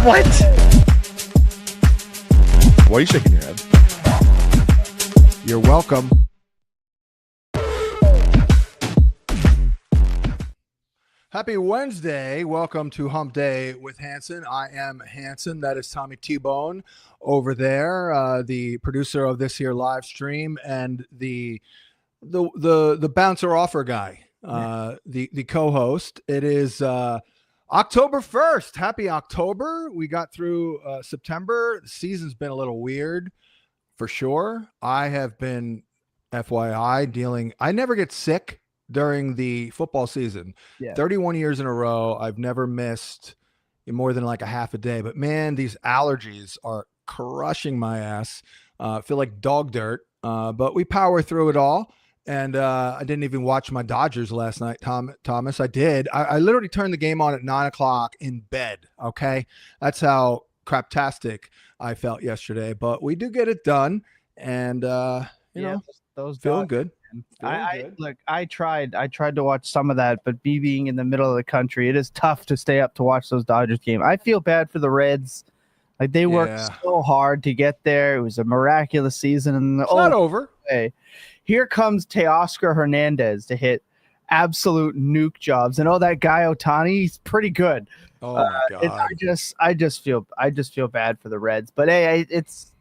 What? Why are you shaking your head? You're welcome. Happy Wednesday. Welcome to Hump Day with Hansen. I am Hansen. That is Tommy T-Bone over there, the producer of this here live stream, and the bouncer offer guy, the co-host. It is October 1st. Happy October. We got through September. The season's been a little weird for sure. I have been, FYI, I never get sick during the football season. 31 years in a row, I've never missed more than like a half a day. But man, these allergies are crushing my ass. I feel like dog dirt, but we power through it all. And I didn't even watch my Dodgers last night, Thomas. I did. I literally turned the game on at 9 o'clock in bed. Okay, that's how craptastic I felt yesterday. But we do get it done, and you know, those feeling good. I tried to watch some of that, but being in the middle of the country, it is tough to stay up to watch those Dodgers games. I feel bad for the Reds. Like they worked so hard to get there. It was a miraculous season, and it's not over. Hey, here comes Teoscar Hernandez to hit absolute nuke jobs, and that guy Ohtani, he's pretty good. Oh my God! I just feel bad for the Reds, but hey, it's.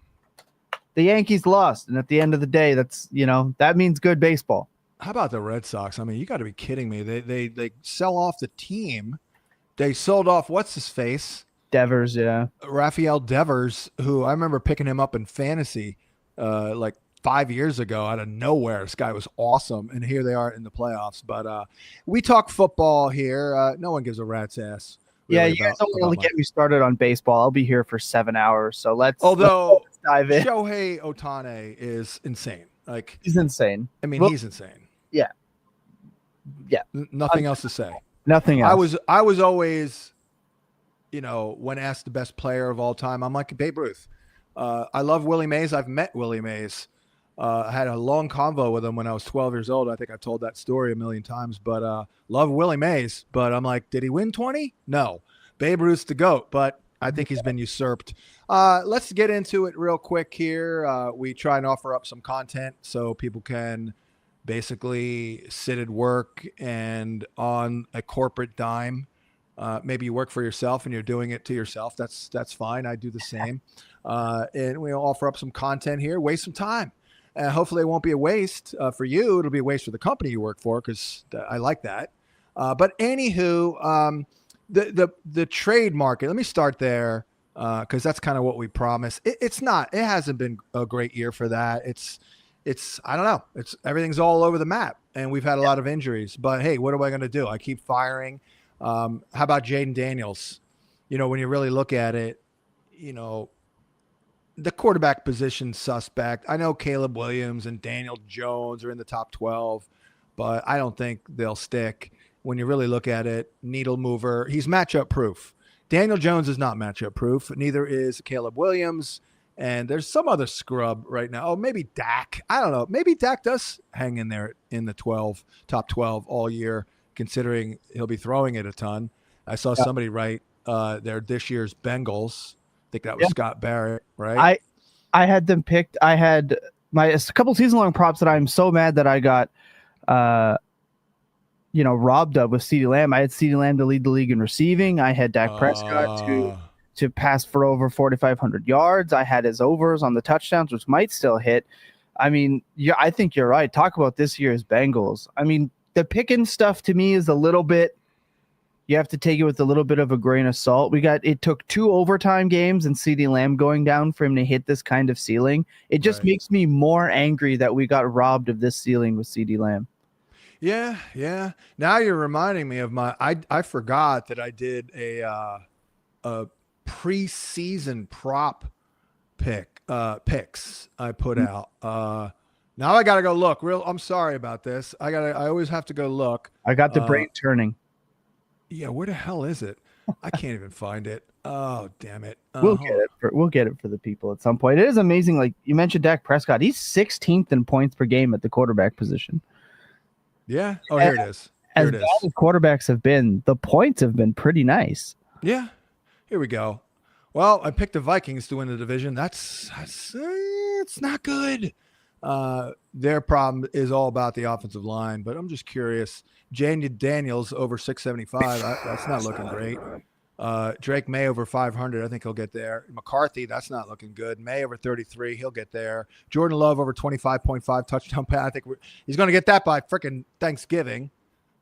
The Yankees lost, and at the end of the day, that means good baseball. How about the Red Sox? I mean, you got to be kidding me. They sell off the team. They sold off what's his face? Devers, yeah. Rafael Devers, who I remember picking him up in fantasy like 5 years ago out of nowhere. This guy was awesome, and here they are in the playoffs. But we talk football here. No one gives a rat's ass. Really, you guys don't really get me started on baseball. I'll be here for 7 hours, so let's dive in. Shohei Ohtani is insane. Like he's insane. I mean, he's insane. Yeah. Nothing else to say. Nothing else. I was always, when asked the best player of all time, I'm like Babe Ruth. I love Willie Mays. I've met Willie Mays. I had a long convo with him when I was 12 years old. I think I told that story a million times, but love Willie Mays. But I'm like, did he win 20? No. Babe Ruth's the GOAT, but I think he's been usurped. Let's get into it real quick here. We try and offer up some content so people can basically sit at work and on a corporate dime. Maybe you work for yourself and you're doing it to yourself. That's fine. I do the same. And we'll offer up some content here, waste some time. Hopefully it won't be a waste for you. It'll be a waste for the company you work for because I like that. But anywho, the trade market, let me start there because that's kind of what we promised. It hasn't been a great year for that. It's I don't know. Everything's all over the map and we've had a lot of injuries. But hey, what am I going to do? I keep firing. How about Jaden Daniels? When you really look at it, the quarterback position suspect. I know Caleb Williams and Daniel Jones are in the top 12, but I don't think they'll stick. When you really look at it, needle mover, he's matchup proof. Daniel Jones is not matchup proof. Neither is Caleb Williams. And there's some other scrub right now. Oh, maybe Dak. I don't know. Maybe Dak does hang in there in the top 12 all year, considering he'll be throwing it a ton. I saw somebody write they're this year's Bengals. I think that was Scott Barrett, right? I had them picked. I had a couple season-long props that I'm so mad that I got robbed of with CeeDee Lamb. I had CeeDee Lamb to lead the league in receiving. I had Dak Prescott to pass for over 4,500 yards. I had his overs on the touchdowns, which might still hit. I mean, I think you're right. Talk about this year's Bengals. I mean, the Pickens stuff to me is a little bit. You have to take it with a little bit of a grain of salt. It took 2 overtime games and CeeDee Lamb going down for him to hit this kind of ceiling. It just makes me more angry that we got robbed of this ceiling with CeeDee Lamb. Yeah. Now you're reminding me of I forgot that I did a preseason prop picks I put out. Now I got to go look. I'm sorry about this. I always have to go look. I got the brain turning. Yeah, where the hell is it? I can't even find it. Oh, damn it. We'll get it for the people at some point. It is amazing. Like you mentioned Dak Prescott. He's 16th in points per game at the quarterback position. Yeah. Oh, here it is. As bad as quarterbacks have been, the points have been pretty nice. Yeah. Here we go. Well, I picked the Vikings to win the division. That's it's not good. Their problem is all about the offensive line, but I'm just curious. Jane Daniels over 675. That's not looking great. Drake May over 500. I think he'll get there. McCarthy, that's not looking good. May over 33. He'll get there. Jordan Love over 25.5 touchdown pass. I think he's going to get that by freaking Thanksgiving.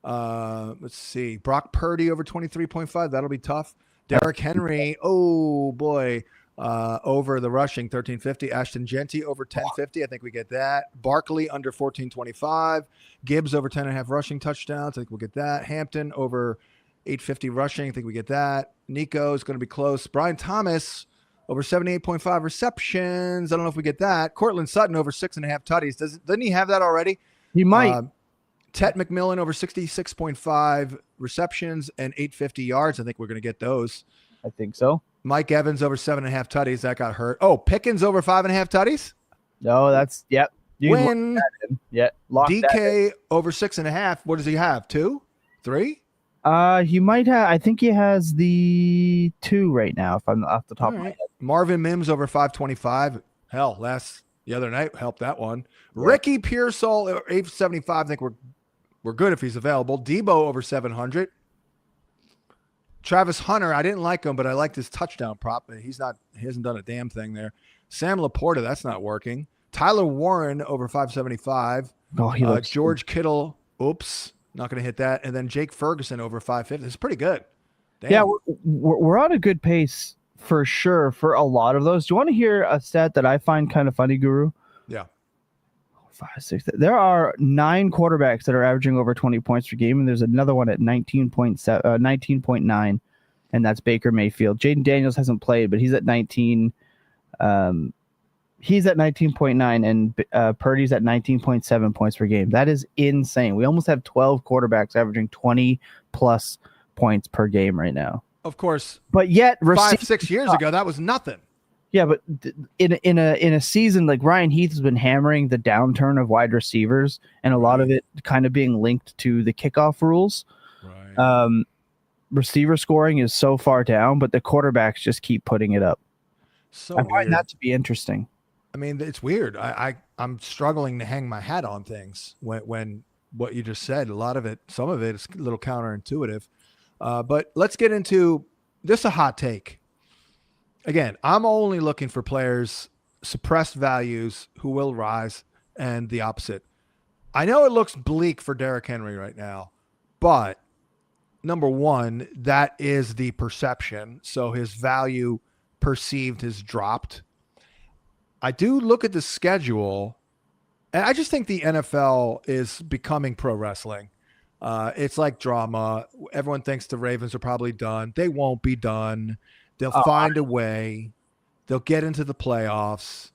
Let's see. Brock Purdy over 23.5. That'll be tough. Derrick Henry. Oh, boy. Over the rushing 1350. Ashton Genty over 1050. I think we get that. Barkley under 1425. Gibbs over 10.5 rushing touchdowns. I think we'll get that. Hampton over 850 rushing. I think we get that. Nico is going to be close. Brian Thomas over 78.5 receptions. I don't know if we get that. Cortland Sutton over 6.5 tutties. Doesn't he have that already? He might. Tet McMillan over 66.5 receptions and 850 yards. I think we're going to get those. I think so. Mike Evans over 7.5 tutties. That got hurt. Oh, Pickens over 5.5 tutties? No, that's, yep. Win. Yeah. DK over 6.5. What does he have? 2? 3? He might have. I think he has the 2 right now, if I'm off the top of my head. Marvin Mims over 525. Hell, the other night helped that one. Yeah. Ricky Pearsall 875. I think we're good if he's available. Debo over 700. Travis Hunter, I didn't like him, but I liked his touchdown prop. He hasn't done a damn thing there. Sam Laporta, that's not working. Tyler Warren over 575. Oh, he looks George Kittle. Oops. Not going to hit that. And then Jake Ferguson over 550. It's pretty good. Damn. Yeah, we're on a good pace for sure for a lot of those. Do you want to hear a stat that I find kind of funny, Guru? Yeah. 5, 6. There are 9 quarterbacks that are averaging over 20 points per game, and there's another one at 19.9, and that's Baker Mayfield. Jaden Daniels hasn't played, but he's at 19. He's at 19.9, and Purdy's at 19.7 points per game. That is insane. We almost have 12 quarterbacks averaging 20-plus points per game right now. Of course. But yet, 5-6 years ago, that was nothing. Yeah, but in a season like Ryan Heath has been hammering the downturn of wide receivers, and a lot of it kind of being linked to the kickoff rules. Right. Receiver scoring is so far down, but the quarterbacks just keep putting it up. So I find that to be interesting. I mean, it's weird. I'm struggling to hang my hat on things when what you just said, some of it is a little counterintuitive. But let's get into this. A hot take. Again, I'm only looking for players, suppressed values who will rise, and the opposite. I know it looks bleak for Derrick Henry right now, but number one, that is the perception. So his value perceived has dropped. I do look at the schedule, and I just think the NFL is becoming pro wrestling. It's like drama. Everyone thinks the Ravens are probably done. They won't be done. They'll find a way. They'll get into the playoffs.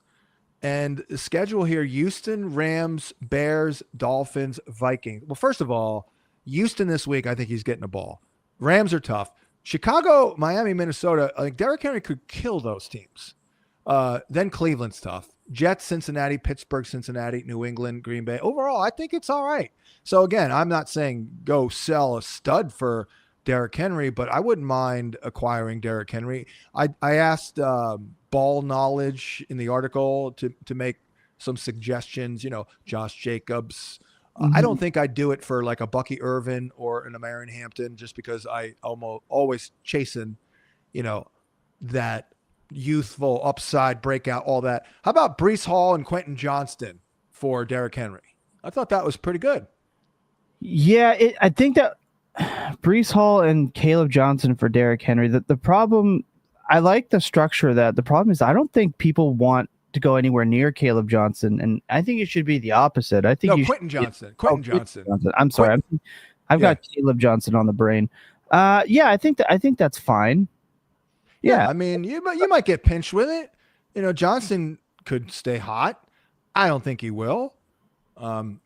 And the schedule here, Houston, Rams, Bears, Dolphins, Vikings. Well, first of all, Houston this week, I think he's getting a ball. Rams are tough. Chicago, Miami, Minnesota, I think Derrick Henry could kill those teams. Then Cleveland's tough. Jets, Cincinnati, Pittsburgh, Cincinnati, New England, Green Bay. Overall, I think it's all right. So again, I'm not saying go sell a stud for Derrick Henry, but I wouldn't mind acquiring Derrick Henry. I asked Ball Knowledge in the article to make some suggestions, Josh Jacobs. I don't think I'd do it for like a Bucky Irvin or an Amarian Hampton, just because I always chasing, that youthful upside breakout, all that. How about Breece Hall and Quentin Johnston for Derrick Henry? I thought that was pretty good. Yeah, I think that Breece Hall and Caleb Johnson for Derrick Henry. The problem, I like the structure of that. The problem is I don't think people want to go anywhere near Caleb Johnson, and I think it should be the opposite. I think Quentin Johnson. Quentin Johnson. I'm sorry, I've got Caleb Johnson on the brain. I think that's fine. Yeah, I mean, you might get pinched with it. Johnson could stay hot. I don't think he will.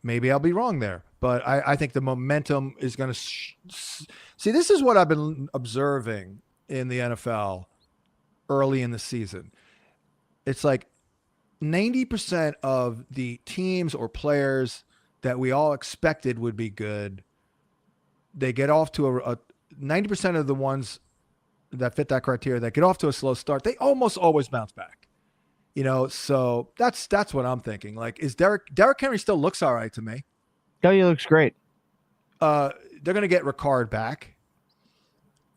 Maybe I'll be wrong there, but I think the momentum is going to see. This is what I've been observing in the NFL early in the season. It's like 90% of the teams or players that we all expected would be good, they get off to a 90% of the ones that fit that criteria that get off to a slow start, they almost always bounce back. So that's what I'm thinking. Like, is Derrick Henry still looks all right to me? Oh, he looks great. They're going to get Ricard back.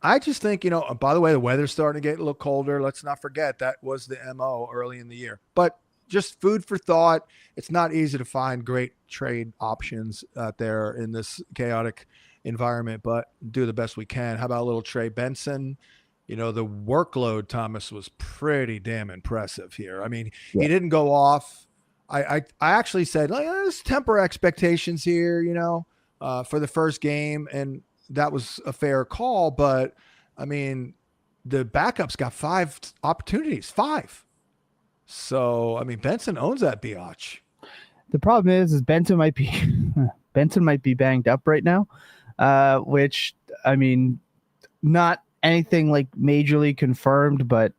I just think, by the way, the weather's starting to get a little colder. Let's not forget that was the MO early in the year. But just food for thought. It's not easy to find great trade options out there in this chaotic environment, but do the best we can. How about a little Trey Benson? The workload, Thomas, was pretty damn impressive here. I mean, he didn't go off. I actually said, let's temper expectations here, for the first game. And that was a fair call. But, I mean, the backups got 5 opportunities, 5. So, I mean, Benson owns that biatch. The problem is Benson might be banged up right now, which, I mean, not anything like majorly confirmed, but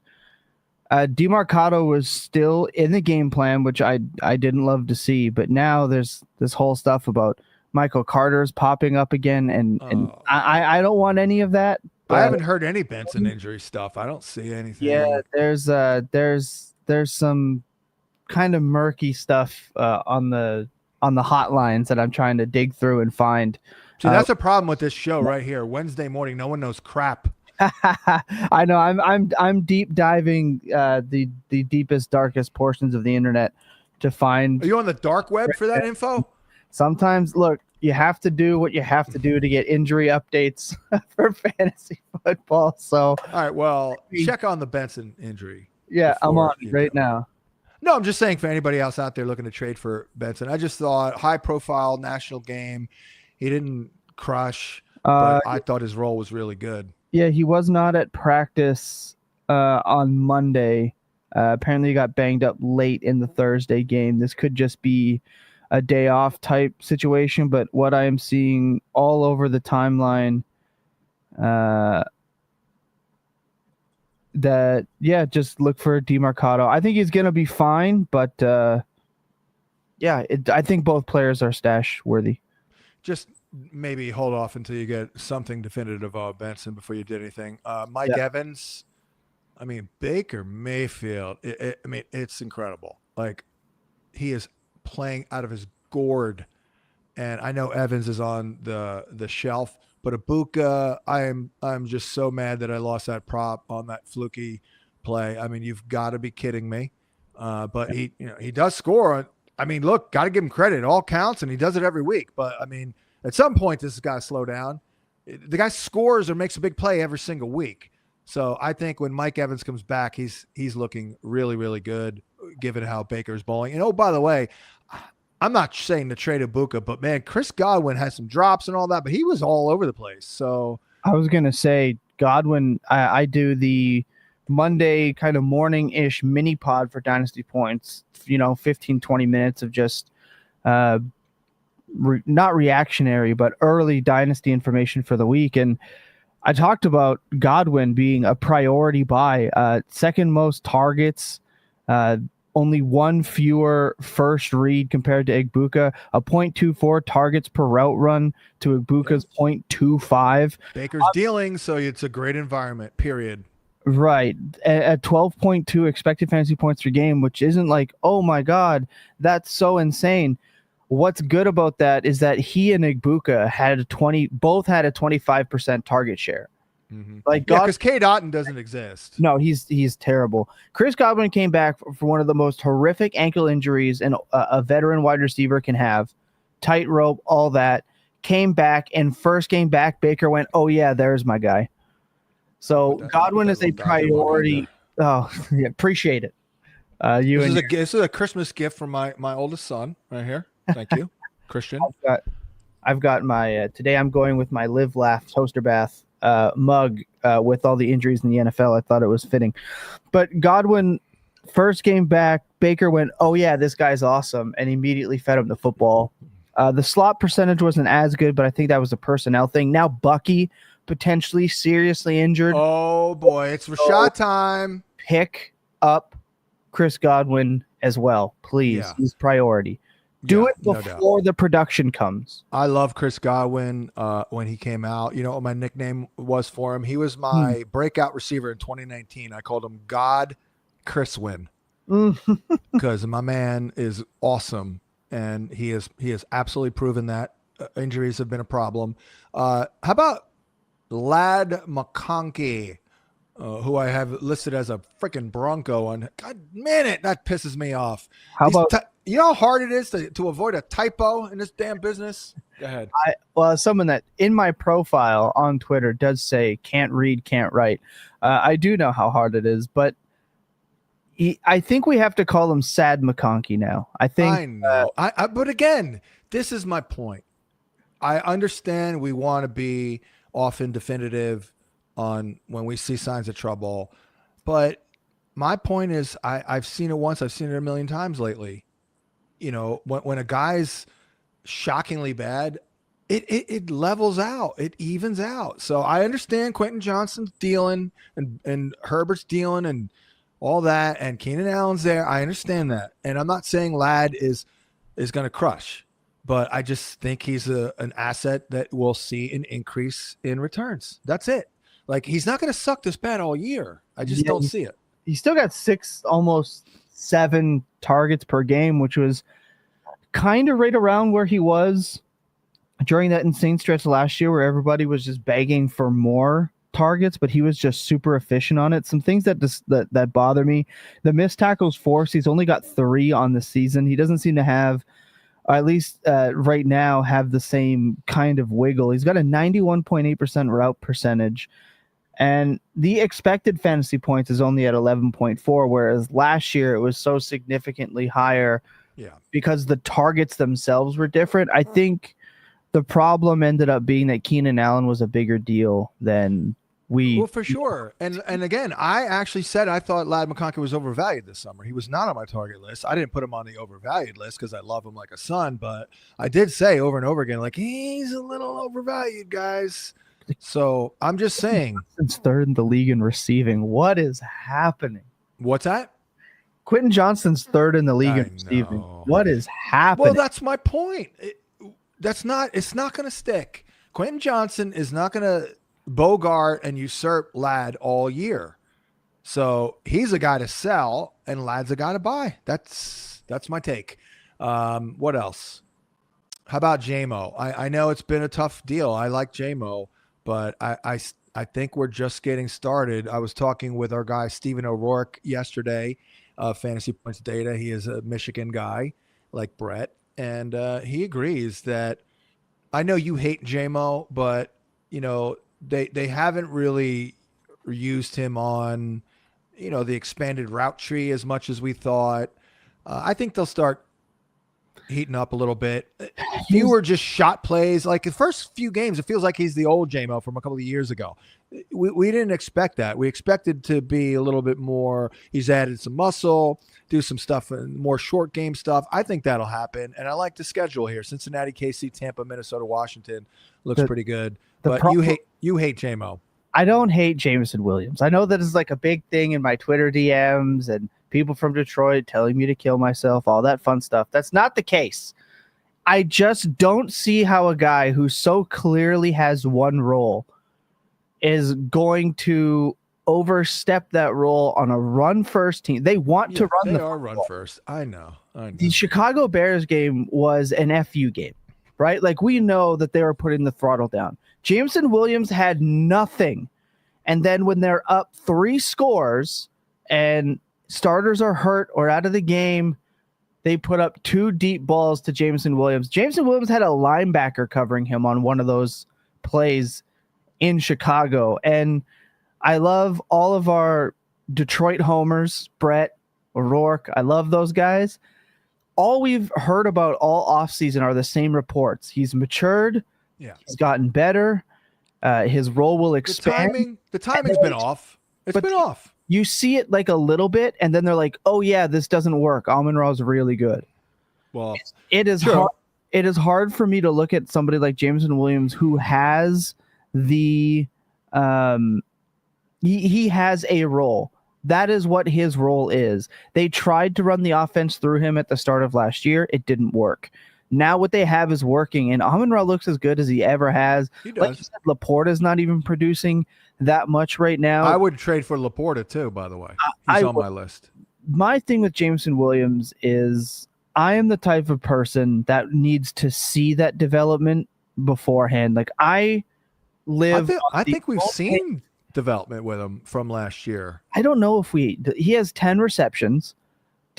DeMarcado was still in the game plan, which I didn't love to see. But now there's this whole stuff about Michael Carter's popping up again, and I don't want any of that. I haven't heard any Benson injury stuff. I don't see anything. Yeah, there's some kind of murky stuff on the hotlines that I'm trying to dig through and find. See, that's a problem with this show right here. Wednesday morning, no one knows crap. I know. I'm deep diving the deepest, darkest portions of the internet to find. Are you on the dark web for that info? Sometimes, look, you have to do what you have to do to get injury updates for fantasy football. So, all right, well, check on the Benson injury. Yeah, I'm on it right now. No, I'm just saying for anybody else out there looking to trade for Benson, I just thought high-profile national game. He didn't crush, but I thought his role was really good. Yeah, he was not at practice on Monday. Apparently, he got banged up late in the Thursday game. This could just be a day off type situation, but what I am seeing all over the timeline, just look for DeMarcado. I think he's gonna be fine, but I think both players are stash worthy. Just maybe hold off until you get something definitive of Benson before you did anything. Mike Evans, I mean, Baker Mayfield, it's incredible. Like, he is playing out of his gourd. And I know Evans is on the shelf, but Ibuka, I'm just so mad that I lost that prop on that fluky play. I mean, you've got to be kidding me. But he does score. I mean, look, got to give him credit. It all counts, and he does it every week. But, I mean, at some point, this has got to slow down. The guy scores or makes a big play every single week. So I think when Mike Evans comes back, he's looking really, really good, given how Baker's bowling. And, oh, by the way, I'm not saying to trade Ibuka, but, man, Chris Godwin has some drops and all that, but he was all over the place. So I was going to say, Godwin, I do the Monday kind of morning-ish mini pod for Dynasty Points, 15, 20 minutes of just not reactionary, but early Dynasty information for the week. And I talked about Godwin being a priority buy, second most targets, only one fewer first read compared to Ibuka, a 0.24 targets per route run to Ibuka's 0.25. Baker's dealing, so it's a great environment, period. Right. At 12.2 expected fantasy points per game, which isn't like, oh my God, that's so insane. What's good about that is that he and Ibuka both had a 25% target share. Mm-hmm. Because Cade Otton doesn't exist. No, he's terrible. Chris Godwin came back for one of the most horrific ankle injuries a veteran wide receiver can have. Tightrope, all that. Came back, and first game back, Baker went, oh yeah, there's my guy. So Godwin is a priority. Oh, yeah, appreciate it. This is a Christmas gift from my oldest son right here. Thank you, Christian. I've got my today. I'm going with my Live Laugh toaster bath mug with all the injuries in the NFL. I thought it was fitting. But Godwin, first game back, Baker went, oh yeah, this guy's awesome, and immediately fed him the football. The slot percentage wasn't as good, but I think that was a personnel thing. Now Bucky potentially seriously injured. Oh boy, it's Rashad time. Pick up Chris Godwin as well, please. Yeah. He's priority. Do Yeah, it no doubt. before the production comes. I love Chris Godwin when he came out. You know what my nickname was for him? He was my breakout receiver in 2019. I called him God Chris Win because my man is awesome, and he has absolutely proven that. Injuries have been a problem. How about Lad McConkey, who I have listed as a freaking Bronco? And God, man, that pisses me off. How about You know how hard it is to avoid a typo in this damn business? Go ahead. Someone that in my profile on Twitter does say can't read, can't write. I do know how hard it is, but I think we have to call him Sad McConkey now. I know. But again, this is my point. I understand we want to be often definitive on when we see signs of trouble, but my point is I've seen it once. I've seen it a million times lately. You know, when a guy's shockingly bad, it levels out, it evens out. So I understand Quentin Johnston's dealing and Herbert's dealing and all that, and Keenan Allen's there. I understand that, and I'm not saying Ladd is going to crush, but I just think he's an asset that will see an increase in returns. That's it. Like, he's not going to suck this bad all year. I just don't see it. He still got 6, almost 7 targets per game, which was kind of right around where he was during that insane stretch last year where everybody was just begging for more targets, but he was just super efficient on it. Some things that bother me: the missed tackles forced. He's only got 3 on the season. He doesn't seem to have, at least right now, have the same kind of wiggle. He's got a 91.8% route percentage, and the expected fantasy points is only at 11.4, whereas last year it was so significantly higher because the targets themselves were different. I think the problem ended up being that Keenan Allen was a bigger deal than Well, for sure. And again, I actually said I thought Ladd McConkey was overvalued this summer. He was not on my target list. I didn't put him on the overvalued list because I love him like a son, but I did say over and over again, like, he's a little overvalued, guys. So I'm just saying. Since 3rd in the league in receiving. What is happening? What's that? Quentin Johnston's 3rd in the league in receiving. What is happening? Well, that's my point. It's not going to stick. Quentin Johnston is not going to bogart and usurp Ladd all year. So he's a guy to sell and Ladd's a guy to buy. That's my take. What else? How about JMO? I know it's been a tough deal. I like JMO, but I think we're just getting started. I was talking with our guy, Stephen O'Rourke, yesterday, Fantasy Points Data. He is a Michigan guy like Brett. And he agrees that I know you hate JMO, but you know, they haven't really used him on, you know, the expanded route tree as much as we thought. I think they'll start heating up a little bit. Fewer just shot plays. Like the first few games, it feels like he's the old JMO from a couple of years ago. We didn't expect that. We expected to be a little bit more. He's added some muscle, do some stuff, and more short game stuff. I think that'll happen. And I like the schedule here: Cincinnati, KC, Tampa, Minnesota, Washington. Looks pretty good. But you hate JMO. I don't hate Jameson Williams. I know that is like a big thing in my Twitter DMs and people from Detroit telling me to kill myself, all that fun stuff. That's not the case. I just don't see how a guy who so clearly has one role is going to overstep that role on a run-first team. They want to run the football. Run first. I know. The Chicago Bears game was an FU game, right? Like, we know that they were putting the throttle down. Jameson Williams had nothing. And then when they're up 3 scores and starters are hurt or out of the game, they put up 2 deep balls to Jameson Williams. Jameson Williams had a linebacker covering him on one of those plays in Chicago. And I love all of our Detroit homers, Brett, O'Rourke. I love those guys. All we've heard about all offseason are the same reports. He's matured. Yeah. He's gotten better. His role will expand. The timing's been off. It's been off. You see it like a little bit, and then they're like, oh, yeah, this doesn't work. Amon-Ra is really good. Well, it is hard. It is hard for me to look at somebody like Jameson Williams who has the he has a role, That is what his role is. They tried to run the offense through him at the start of last year. It didn't work. Now what they have is working, and Amon-Ra looks as good as he ever has. He does. Like you said, Laporta's not even producing that much right now. I would trade for Laporta too, by the way. He's on my list. My thing with Jameson Williams is I am the type of person that needs to see that development beforehand. Like I think we've seen development with him from last year. I don't know if he has 10 receptions.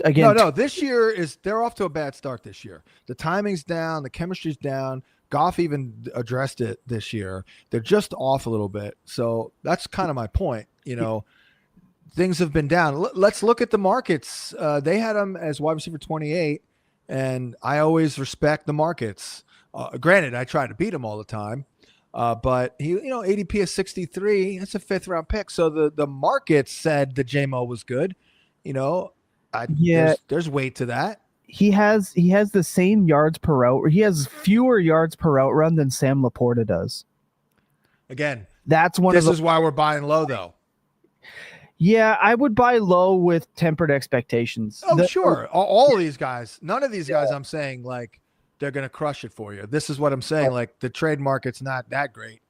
Again, no, this year they're off to a bad start this year. The timing's down, the chemistry's down. Goff even addressed it this year. They're just off a little bit. So that's kind of my point. Things have been down. Let's look at the markets. They had him as wide receiver 28, and I always respect the markets. Granted, I try to beat him all the time, but he, ADP is 63. That's a 5th round pick. So the market said that JMO was good. There's weight to that. He has the same yards per route. He has fewer yards per route run than Sam Laporta does. Again, this is why we're buying low, though. Yeah, I would buy low with tempered expectations. Oh, sure. All of these guys, none of these guys I'm saying like they're going to crush it for you. This is what I'm saying. Like the trade market's not that great,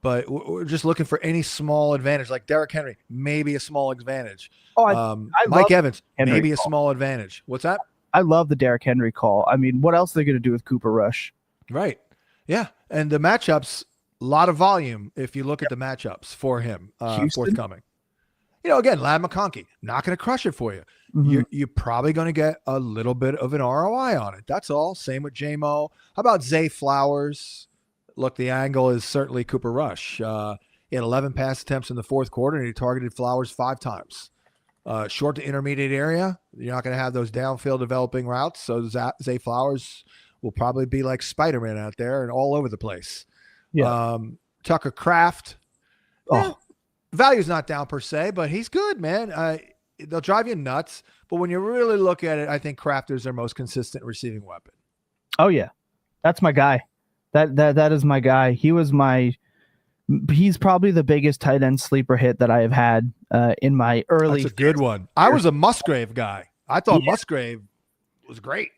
but we're just looking for any small advantage. Like Derrick Henry, maybe a small advantage. Mike Evans, maybe a small advantage. What's that? I love the Derrick Henry call. I mean, what else are they going to do with Cooper Rush? Right. Yeah. And the matchups, a lot of volume if you look at the matchups for him forthcoming. Again, Ladd McConkey, not going to crush it for you. Mm-hmm. You're probably going to get a little bit of an ROI on it. That's all. Same with JMO. How about Zay Flowers? Look, the angle is certainly Cooper Rush. He had 11 pass attempts in the fourth quarter, and he targeted Flowers 5 times. Short to intermediate area, you're not going to have those downfield developing routes. So Zay Flowers will probably be like Spider-Man out there and all over the place. Yeah. Tucker Kraft. Value's not down per se, but he's good, man. They'll drive you nuts. But when you really look at it, I think Kraft is their most consistent receiving weapon. Oh, yeah. That's my guy. That is my guy. He's probably the biggest tight end sleeper hit that I have had in my early. That's a good one. I was a Musgrave guy. I thought Musgrave was great.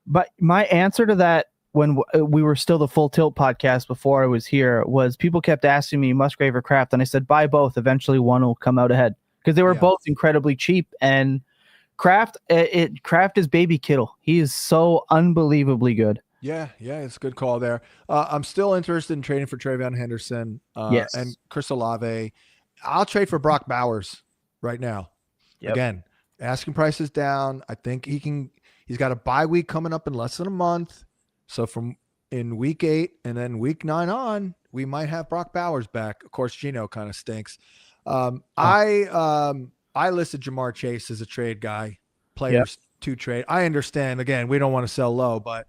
But my answer to that when we were still the Full Tilt podcast before I was here was people kept asking me Musgrave or Kraft, and I said buy both. Eventually one will come out ahead because they were both incredibly cheap. And Kraft is baby Kittle. He is so unbelievably good. Yeah, it's a good call there. I'm still interested in trading for Travion Henderson and Chris Olave. I'll trade for Brock Bowers right now. Yep. Again, asking price is down. I think he's got a bye week coming up in less than a month. So from in week 8 and then week 9 on, we might have Brock Bowers back. Of course, Gino kind of stinks. I listed Jamar Chase as a trade guy, players to trade. I understand. Again, we don't want to sell low, but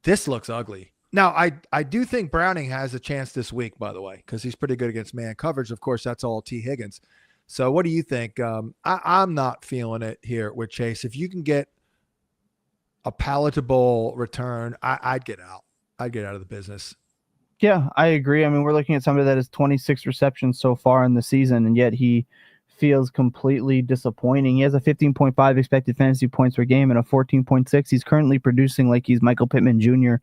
this looks ugly. Now, I do think Browning has a chance this week, by the way, because he's pretty good against man coverage. Of course, that's all T. Higgins. So what do you think? I'm not feeling it here with Chase. If you can get a palatable return, I'd get out. I'd get out of the business. Yeah, I agree. I mean, we're looking at somebody that has 26 receptions so far in the season, and yet he feels completely disappointing. He has a 15.5 expected fantasy points per game and a 14.6. He's currently producing like he's Michael Pittman Jr.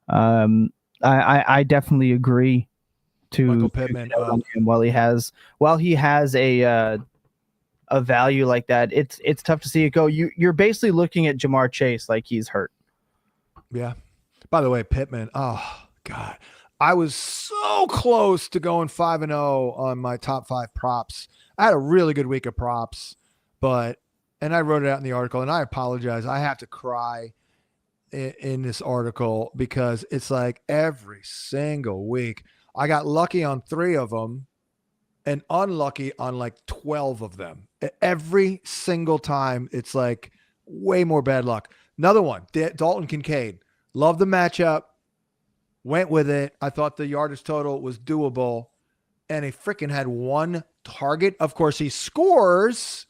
I definitely agree to Michael Pittman while he has a value like that. It's tough to see it go. You're basically looking at Jamar Chase like he's hurt. Yeah. By the way, Pittman. Oh God, I was so close to going 5-0 on my top 5 props. I had a really good week of props, and I wrote it out in the article, and I apologize. I have to cry in this article because it's like every single week I got lucky on 3 of them and unlucky on like 12 of them. Every single time it's like way more bad luck. Another one, Dalton Kincaid. Love the matchup. Went with it. I thought the yardage total was doable, and he freaking had 1 target. Of course, he scores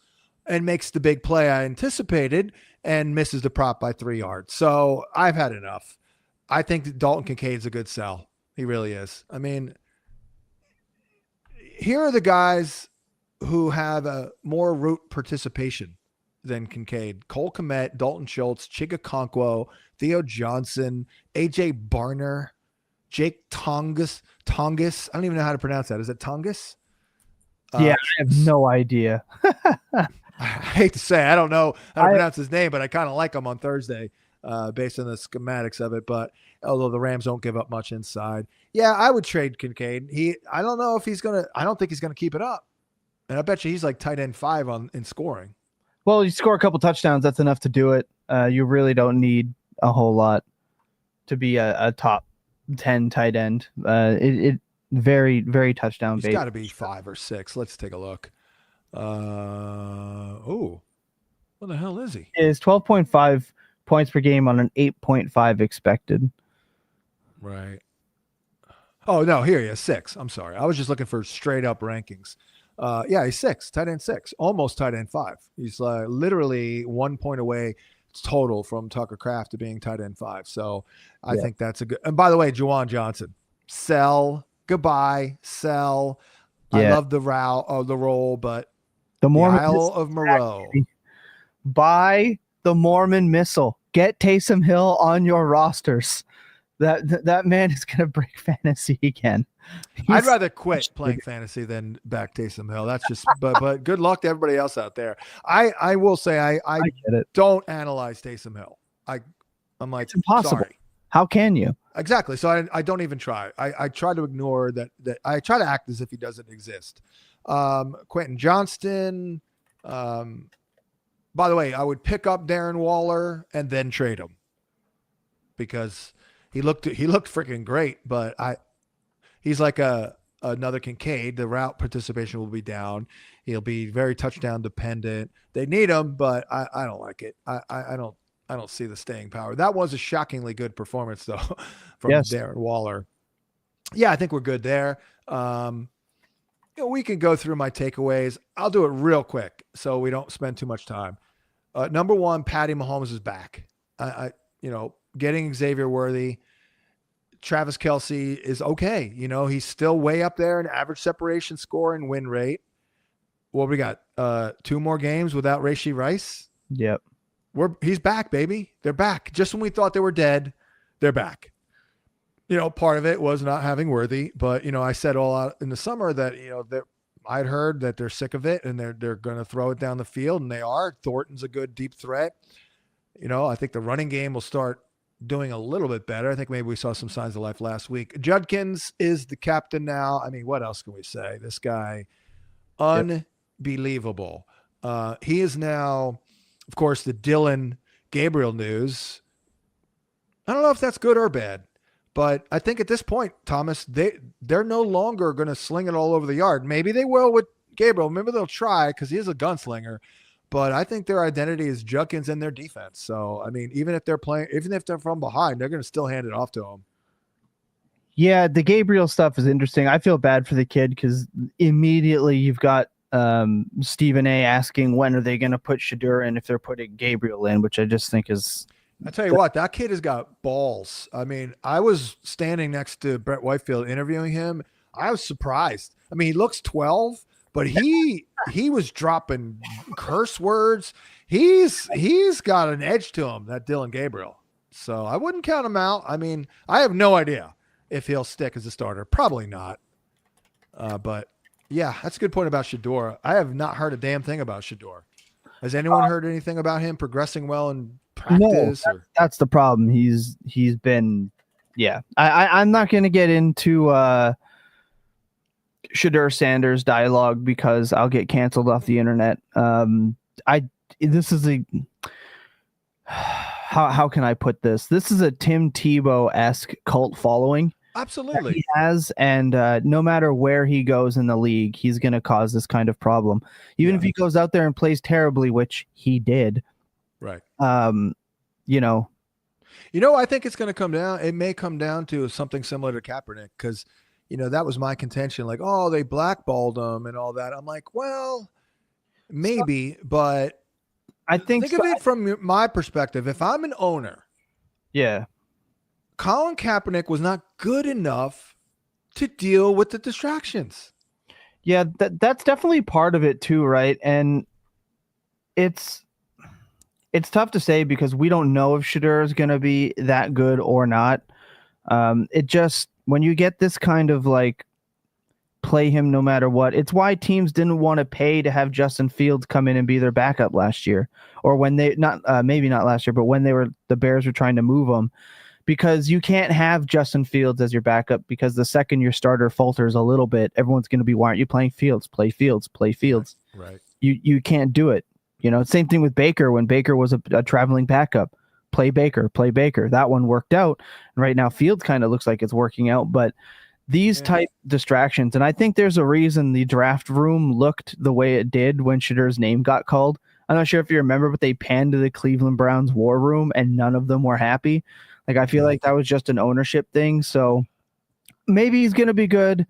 and makes the big play I anticipated and misses the prop by 3 yards. So I've had enough. I think that Dalton Kincaid's a good sell. He really is. I mean, here are the guys who have a more route participation than Kincaid. Cole Kmet, Dalton Schultz, Chiga Conquo, Theo Johnson, AJ Barner, Jake Tongus. I don't even know how to pronounce that. Is it Tongus? Yeah, I have no idea. I hate to say, I don't know how to pronounce his name, but I kind of like him on Thursday based on the schematics of it. But although the Rams don't give up much inside. Yeah, I would trade Kincaid. I don't know if I don't think he's going to keep it up. And I bet you he's like tight end 5 in scoring. Well, you score a couple touchdowns, that's enough to do it. You really don't need a whole lot to be a top 10 tight end. It very, very touchdown based. He's got to be 5 or 6. Let's take a look. What the hell is he? Is 12.5 points per game on an 8.5 expected. Right. Oh, no, here he is, 6. I'm sorry. I was just looking for straight up rankings. Yeah, he's 6, tight end 6, almost tight end 5. He's literally 1 point away total from Tucker Kraft to being tight end 5. So I think that's a good. And by the way, Juwan Johnson, sell, goodbye, sell. Yeah. I love the roll, but the Isle of Moreau. Buy the Mormon Missile. Get Taysom Hill on your rosters. That man is going to break fantasy again. I'd rather quit playing fantasy than back Taysom Hill. That's just, but good luck to everybody else out there. I will say I get it. Don't analyze Taysom Hill. I'm like, it's impossible. Sorry. How can you? Exactly. So I don't even try. I try to ignore that. I try to act as if he doesn't exist. Quentin Johnston. By the way, I would pick up Darren Waller and then trade him because he looked freaking great, but he's like another Kincaid. The route participation will be down. He'll be very touchdown dependent. They need him, but I don't like it. I don't see the staying power. That was a shockingly good performance though from Darren Waller. Yeah, I think we're good there. We can go through my takeaways. I'll do it real quick so we don't spend too much time. Number 1, Patty Mahomes is back. Getting Xavier Worthy. Travis Kelce is okay. He's still way up there in average separation score and win rate. What we got? 2 more games without Rashee Rice. Yep. He's back, baby. They're back. Just when we thought they were dead, they're back. Part of it was not having Worthy, but I said all out in the summer that I'd heard that they're sick of it and they're going to throw it down the field, and they are. Thornton's a good deep threat. I think the running game will start doing a little bit better. I think maybe we saw some signs of life last week. Judkins is the captain now. I mean, what else can we say? This guy, unbelievable. He is now, of course, the Dylan Gabriel news. I don't know if that's good or bad, but I think at this point, Thomas, they're no longer going to sling it all over the yard. Maybe they will with Gabriel. Maybe they'll try because he is a gunslinger. But I think their identity is Judkins and their defense. So, I mean, even if they're from behind, they're going to still hand it off to him. Yeah, the Gabriel stuff is interesting. I feel bad for the kid because immediately you've got Stephen A. asking when are they going to put Shedeur in if they're putting Gabriel in, which I just think is... I tell you what, that kid has got balls. I mean, I was standing next to Brett Whitefield interviewing him. I was surprised. I mean, he looks 12, but he was dropping curse words. He's got an edge to him, that Dylan Gabriel. So I wouldn't count him out. I mean, I have no idea if he'll stick as a starter. Probably not. But yeah, that's a good point about Shedeur. I have not heard a damn thing about Shedeur. Has anyone heard anything about him progressing well in practice? No, that's the problem. He's been, yeah. I'm not going to get into Shedeur Sanders dialogue because I'll get canceled off the internet. This is a how can I put this? This is a Tim Tebow-esque cult following. Absolutely. He has, and no matter where he goes in the league, he's going to cause this kind of problem. Even if he goes out there and plays terribly, which he did. Right. I think it's going to come down. It may come down to something similar to Kaepernick because, that was my contention. Like, oh, they blackballed him and all that. I'm like, well, maybe, but I think of it from my perspective. If I'm an owner, Colin Kaepernick was not good enough to deal with the distractions. Yeah, that's definitely part of it too, right? And it's tough to say because we don't know if Shadur is going to be that good or not. It just when you get this kind of like play him no matter what, it's why teams didn't want to pay to have Justin Fields come in and be their backup last year, or when they not maybe not last year, but when the Bears were trying to move him, because you can't have Justin Fields as your backup because the second your starter falters a little bit, everyone's going to be, why aren't you playing Fields? Play Fields, play Fields. Right. You can't do it. Same thing with Baker when Baker was a traveling backup. Play Baker, play Baker. That one worked out. And right now, Fields kind of looks like it's working out. But these type distractions, and I think there's a reason the draft room looked the way it did when Shadur's name got called. I'm not sure if you remember, but they panned to the Cleveland Browns war room, and none of them were happy. Like, I feel like that was just an ownership thing. So maybe he's going to be good.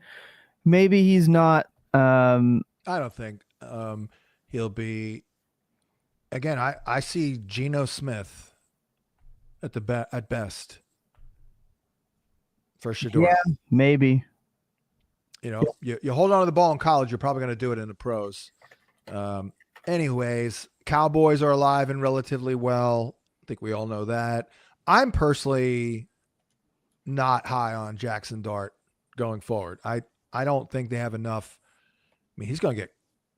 Maybe he's not. I don't think he'll be. Again, I see Geno Smith at best for Shador. Yeah, maybe. You hold on to the ball in college, you're probably going to do it in the pros. Anyways, Cowboys are alive and relatively well. I think we all know that. I'm personally not high on Jackson Dart going forward. I don't think they have enough. I mean, he's going to get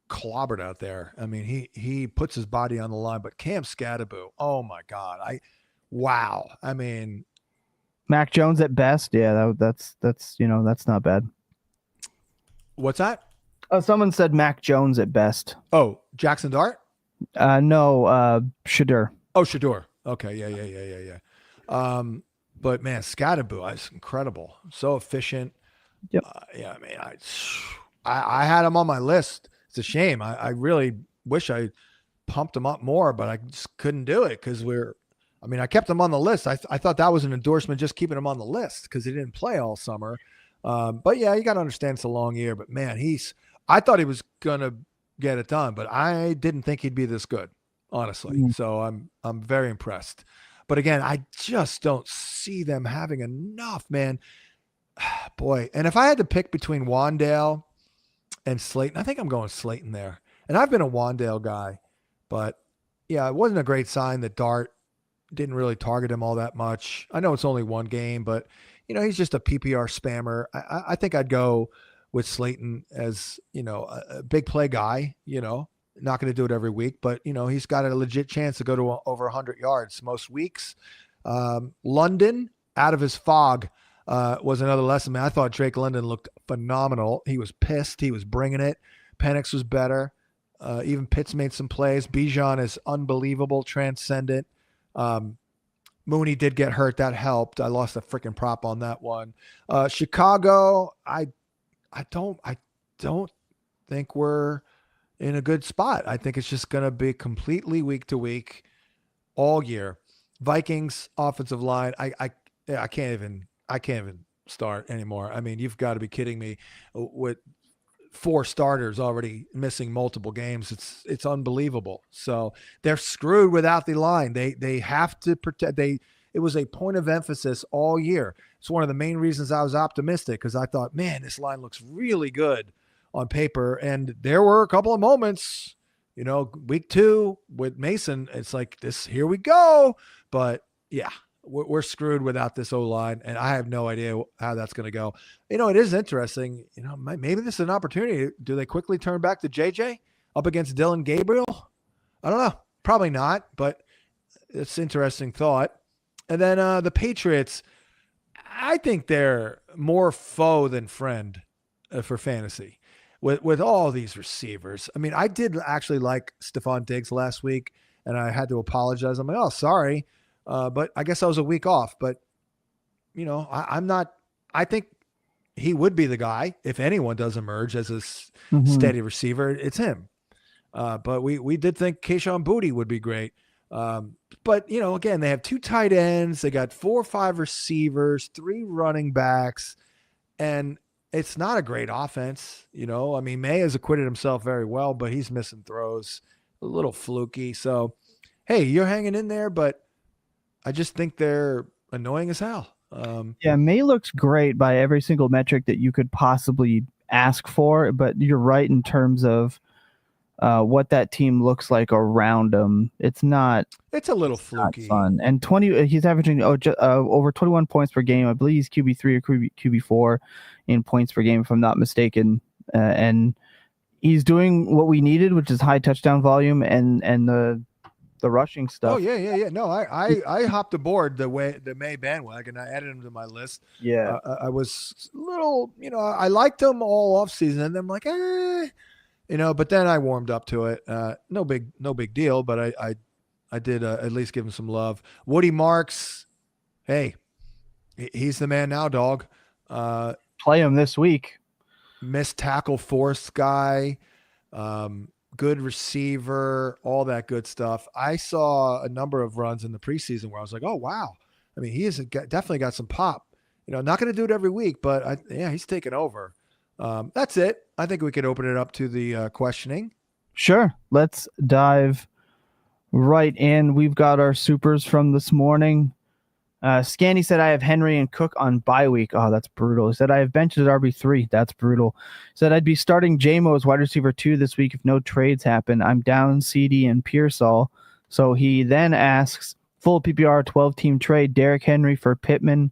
clobbered out there. I mean, he puts his body on the line, but Cam Scatterboo, oh my God. Wow. I mean, Mac Jones at best. Yeah, that's not bad. What's that? Someone said Mac Jones at best. Oh, Jackson Dart? No, Shador. Oh, Shador. Okay, yeah. But man, Scatterboo is incredible. So efficient. Yep. Yeah, I mean, I had him on my list. It's a shame. I really wish I pumped him up more, but I just couldn't do it because I kept him on the list. I thought that was an endorsement, just keeping him on the list because he didn't play all summer. But yeah, you got to understand it's a long year. But man, I thought he was gonna get it done, but I didn't think he'd be this good, honestly. Mm-hmm. So I'm very impressed. But again, I just don't see them having enough, man. Boy, and if I had to pick between Wandale and Slayton, I think I'm going Slayton there. And I've been a Wandale guy, but yeah, it wasn't a great sign that Dart didn't really target him all that much. I know it's only one game, but he's just a PPR spammer. I think I'd go with Slayton as, a big play guy, not going to do it every week, but he's got a legit chance to go to over 100 yards most weeks. London out of his fog was another lesson. Man, I thought Drake London looked phenomenal. He was pissed. He was bringing it. Penix was better. Even Pitts made some plays. Bijan is unbelievable, transcendent. Mooney did get hurt. That helped. I lost a freaking prop on that one. Chicago, I don't think we're in a good spot. I think it's just going to be completely week to week all year. Vikings offensive line. I can't even start anymore. I mean, you've got to be kidding me. With 4 starters already missing multiple games, it's unbelievable. So they're screwed without the line. They have to protect. It was a point of emphasis all year. It's one of the main reasons I was optimistic because I thought, man, this line looks really good on paper. And there were a couple of moments, week 2 with Mason, it's like this, here we go. But yeah, we're screwed without this O-line, and I have no idea how that's going to go. It is interesting. Maybe this is an opportunity. Do they quickly turn back to JJ up against Dylan Gabriel? I don't know. Probably not, but it's an interesting thought. And then the Patriots, I think they're more foe than friend for fantasy with all these receivers. I mean, I did actually like Stephon Diggs last week, and I had to apologize. I'm like, oh, sorry. But I guess I was a week off. But, I'm not – I think he would be the guy. If anyone does emerge as a steady receiver, it's him. But we did think Kayshon Boutte would be great. But, again, they have 2 tight ends. They got 4 or 5 receivers, 3 running backs. And it's not a great offense. I mean, May has acquitted himself very well, but he's missing throws, a little fluky. So, hey, you're hanging in there, but I just think they're annoying as hell. Yeah, May looks great by every single metric that you could possibly ask for, but you're right in terms of what that team looks like around him. It's a little fluky. Fun. And he's averaging over 21 points per game. I believe he's QB3 or QB4 in points per game, if I'm not mistaken. And he's doing what we needed, which is high touchdown volume and the rushing stuff. Oh yeah. No, I hopped aboard the May bandwagon. I added him to my list. Yeah, I was a little, I liked him all off season, and then I'm like, but then I warmed up to it. No big deal, but I did at least give him some love. Woody Marks, hey, he's the man now, dog. Play him this week. Missed tackle force guy, good receiver, all that good stuff. I saw a number of runs in the preseason where I was like, oh, wow. I mean, he has definitely got some pop. Not going to do it every week, but he's taken over. That's it. I think we could open it up to the questioning. Sure. Let's dive right in. We've got our supers from this morning. Scanny said, I have Henry and Cook on bye week. Oh, that's brutal. He said, I have benched at RB3. That's brutal. He said, I'd be starting J-Mo as wide receiver 2 this week if no trades happen. I'm down CD and Pearsall. So he then asks, full PPR 12-team trade, Derrick Henry for Pittman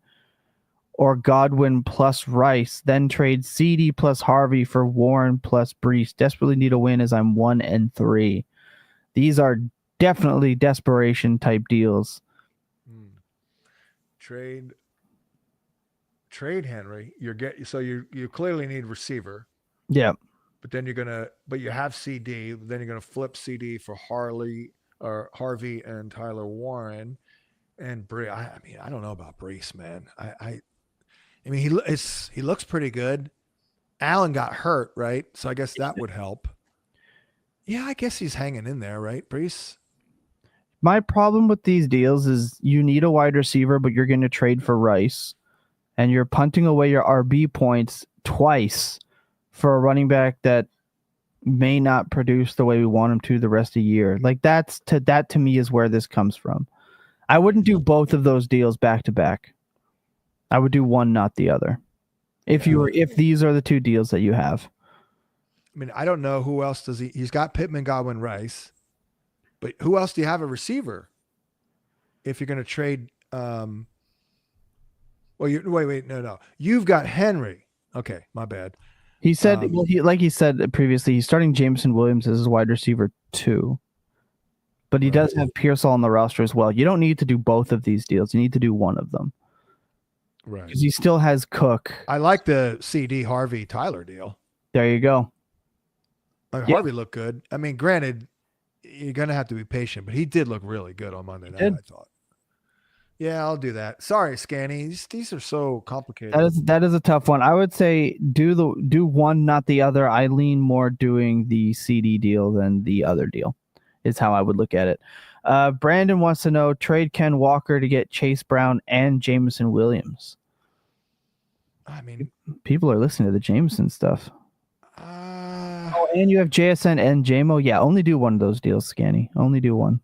or Godwin plus Rice. Then trade CD plus Harvey for Warren plus Brees. Desperately need a win as I'm 1-3. These are definitely desperation type deals. Trade Henry. You clearly need receiver. Yeah. But then you have CD. Then you're gonna flip CD for Harvey and Tyler Warren and Brees. I don't know about Brees, man. I mean he looks pretty good. Allen got hurt, right? So I guess that would help. Yeah, I guess he's hanging in there, right, Brees? My problem with these deals is you need a wide receiver, but you're going to trade for Rice, and you're punting away your RB points twice for a running back that may not produce the way we want him to the rest of the year. Like that to me is where this comes from. I wouldn't do both of those deals back to back. I would do one, not the other. If these are the two deals that you have. I mean, I don't know who else does he's got Pittman, Godwin, Rice. But who else do you have a receiver? If you're going to trade, no. You've got Henry. Okay, my bad. He said, like he said previously, he's starting Jameson Williams as his wide receiver 2. But he does have Pearsall on the roster as well. You don't need to do both of these deals. You need to do one of them. Right. Because he still has Cook. I like the CD Harvey Tyler deal. There you go. Harvey looked good. I mean, granted, you're going to have to be patient, but he did look really good on Monday night, I thought. Yeah, I'll do that. Sorry, Scanny. These are so complicated. That is a tough one. I would say do one, not the other. I lean more doing the CD deal than the other deal is how I would look at it. Brandon wants to know, trade Ken Walker to get Chase Brown and Jameson Williams. I mean, people are listening to the Jameson stuff. And you have JSN and JMO. Yeah, only do one of those deals, Scanny. Only do one.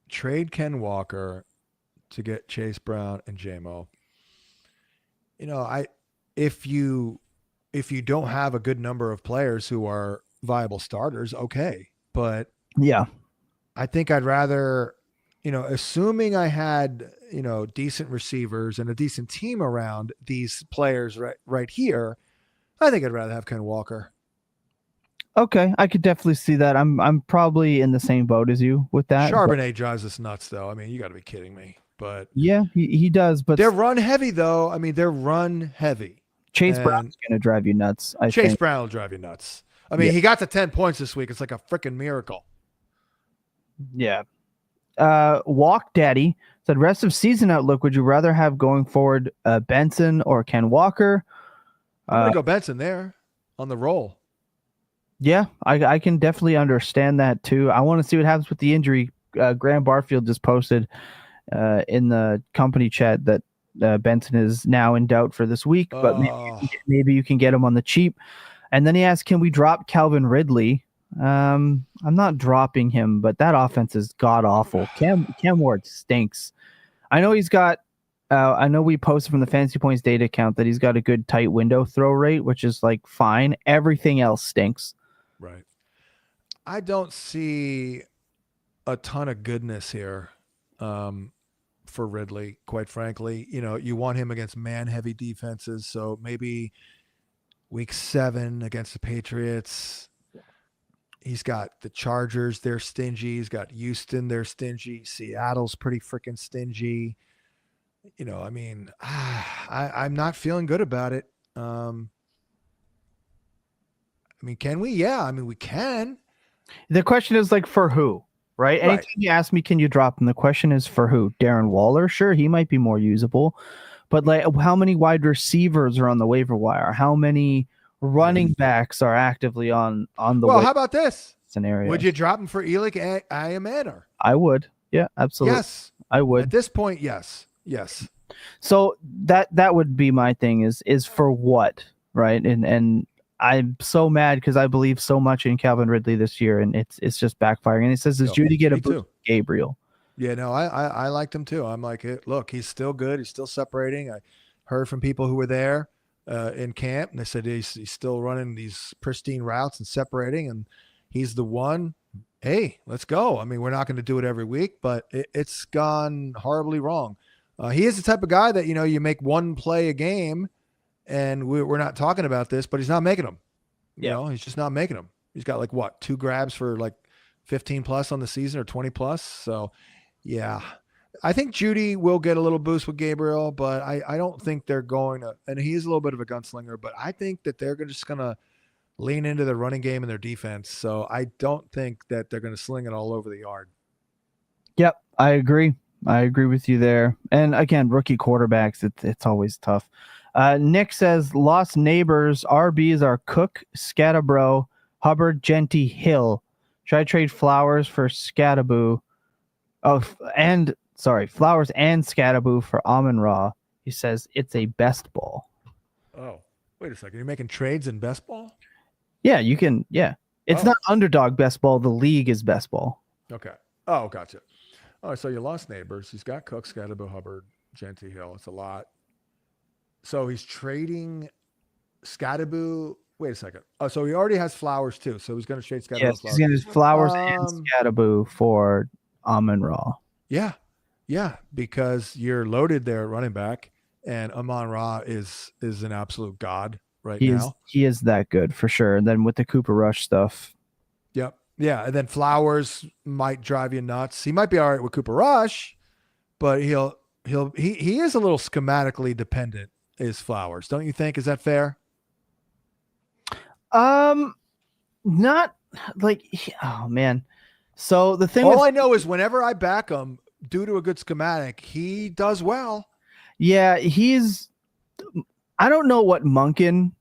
Trade Ken Walker to get Chase Brown and JMO. If you don't have a good number of players who are viable starters, okay. But yeah, I think I'd rather, assuming I had, decent receivers and a decent team around these players right here, I think I'd rather have Ken Walker. Okay, I could definitely see that. I'm probably in the same boat as you with that. Charbonnet drives us nuts, though. I mean, you got to be kidding me. But yeah, he does. But they're run heavy, though. I mean, they're run heavy. Chase Brown's going to drive you nuts. Chase Brown will drive you nuts. I mean, he got to 10 points this week. It's like a freaking miracle. Yeah. Walk Daddy said, rest of season outlook, would you rather have going forward Benson or Ken Walker? I'm going to go Benson there on the roll. Yeah, I can definitely understand that too. I want to see what happens with the injury. Graham Barfield just posted in the company chat that Benson is now in doubt for this week, but maybe you can get him on the cheap. And then he asked, can we drop Calvin Ridley? I'm not dropping him, but that offense is god awful. Cam Ward stinks. I know he's got I know we posted from the Fantasy Points data account that he's got a good tight window throw rate, which is like fine. Everything else stinks. Right. I don't see a ton of goodness here for Ridley, quite frankly. You want him against man-heavy defenses, so maybe week 7 against the Patriots. He's got the Chargers, they're stingy. He's got Houston, they're stingy. Seattle's pretty freaking stingy. I'm not feeling good about it. Can we? Yeah, we can. The question is like for who, right? Anytime you ask me, can you drop him? The question is for who? Darren Waller? Sure, he might be more usable. But like, how many wide receivers are on the waiver wire? How many running backs are actively on the Well, how about this scenario? Would you drop him for Elik Ayamaner? I would. Yeah, absolutely. Yes. I would. At this point, yes. So that would be my thing is for what, right? And I'm so mad because I believe so much in Calvin Ridley this year, and it's just backfiring. And it says, "Does Judy get a boost?" Gabriel? Yeah, no, I liked him too. I'm like, look, he's still good. He's still separating. I heard from people who were there in camp, and they said he's still running these pristine routes and separating, and he's the one. Hey, let's go. We're not going to do it every week, but it's gone horribly wrong. He is the type of guy that, you make one play a game, and we're not talking about this, but he's not making them. He's just not making them. He's got 2 grabs for 15 plus on the season or 20 plus. So, yeah, I think Judy will get a little boost with Gabriel, but I don't think they're going to, and he is a little bit of a gunslinger, but I think that they're just going to lean into their running game and their defense. So I don't think that they're going to sling it all over the yard. Yep, I agree. I agree with you there. And again, rookie quarterbacks, it's always tough. Nick says, lost neighbors. RBs are Cook, Scatterbro, Hubbard, Genty, Hill. Should I trade Flowers for Scattaboo? Flowers and Scattaboo for Amon-Ra. He says it's a best ball. Oh, wait a second. You're making trades in best ball? Yeah, you can. Yeah. It's not underdog best ball. The league is best ball. Okay. Oh, gotcha. All right, so you lost neighbors. He's got Cook, Scatterboo, Hubbard, Genty, Hill. It's a lot. So he's trading Scatterboo. Wait a second. Oh, so he already has Flowers too. So he's going to trade Scatterboo. Yes, he's going to Flowers and Scatterboo for Amon-Ra. Yeah, because you're loaded there at running back, and Amon-Ra is an absolute god now. He is that good for sure. And then with the Cooper Rush stuff. Yep. Yeah, and then Flowers might drive you nuts. He might be all right with Cooper Rush, but he is a little schematically dependent, is Flowers. Don't you think? Is that fair? Not like, oh man. So the thing all I know is whenever I back him due to a good schematic, he does well. Yeah, I don't know what Monken.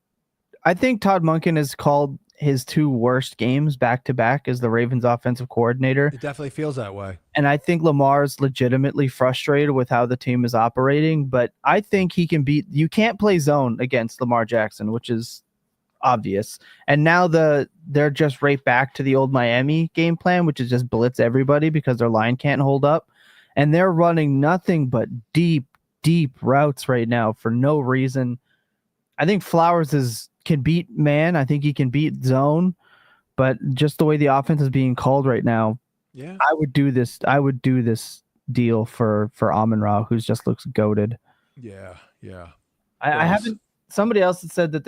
I think Todd Monken has called his 2 worst games back to back as the Ravens offensive coordinator. It definitely feels that way. And I think Lamar's legitimately frustrated with how the team is operating, but I think he can you can't play zone against Lamar Jackson, which is obvious. And now they're just right back to the old Miami game plan, which is just blitz everybody because their line can't hold up. And they're running nothing but deep routes right now for no reason. I think Flowers can beat man. I think he can beat zone, but just the way the offense is being called right now, yeah, I would do this deal for Amon-Ra, who just looks goated. Yeah. I haven't. Somebody else had said that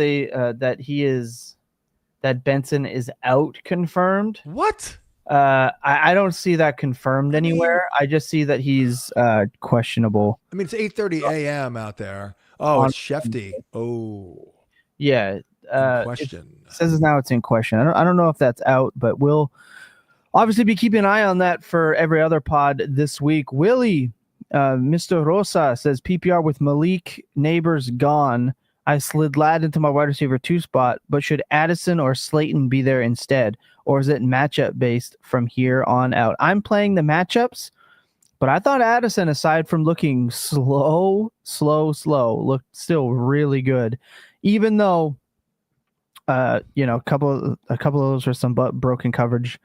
that Benson is out confirmed. What? I don't see that confirmed anywhere. I just see that he's questionable. It's 8:30 a.m. out there. Oh, it's Shefty. Oh. Yeah. Question. It says now it's in question. I don't know if that's out, but we'll obviously be keeping an eye on that for every other pod this week. Willie, Mr. Rosa says PPR with Malik Neighbors gone. I slid Ladd into my wide receiver 2 spot, but should Addison or Slayton be there instead? Or is it matchup based from here on out? I'm playing the matchups, but I thought Addison, aside from looking slow, looked still really good. Even though, a couple of those were some broken coverage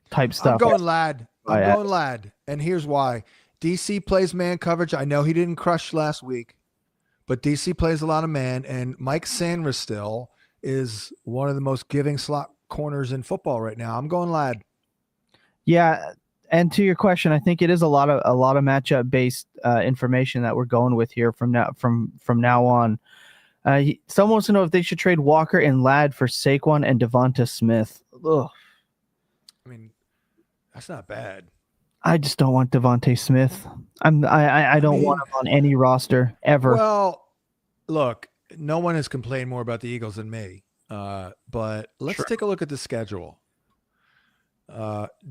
type stuff. I'm going Ladd. And here's why. DC plays man coverage. I know he didn't crush last week, but DC plays a lot of man, and Mike Sanders still is one of the most giving slot corners in football right now. I'm going Ladd. Yeah, and to your question, I think it is a lot of matchup based information that we're going with here from now on. Someone wants to know if they should trade Walker and Ladd for Saquon and Devonta Smith. Ugh. I mean, that's not bad. I just don't want Devonta Smith. I don't want him on any roster ever. Well, look, no one has complained more about the Eagles than me. But let's take a look at the schedule.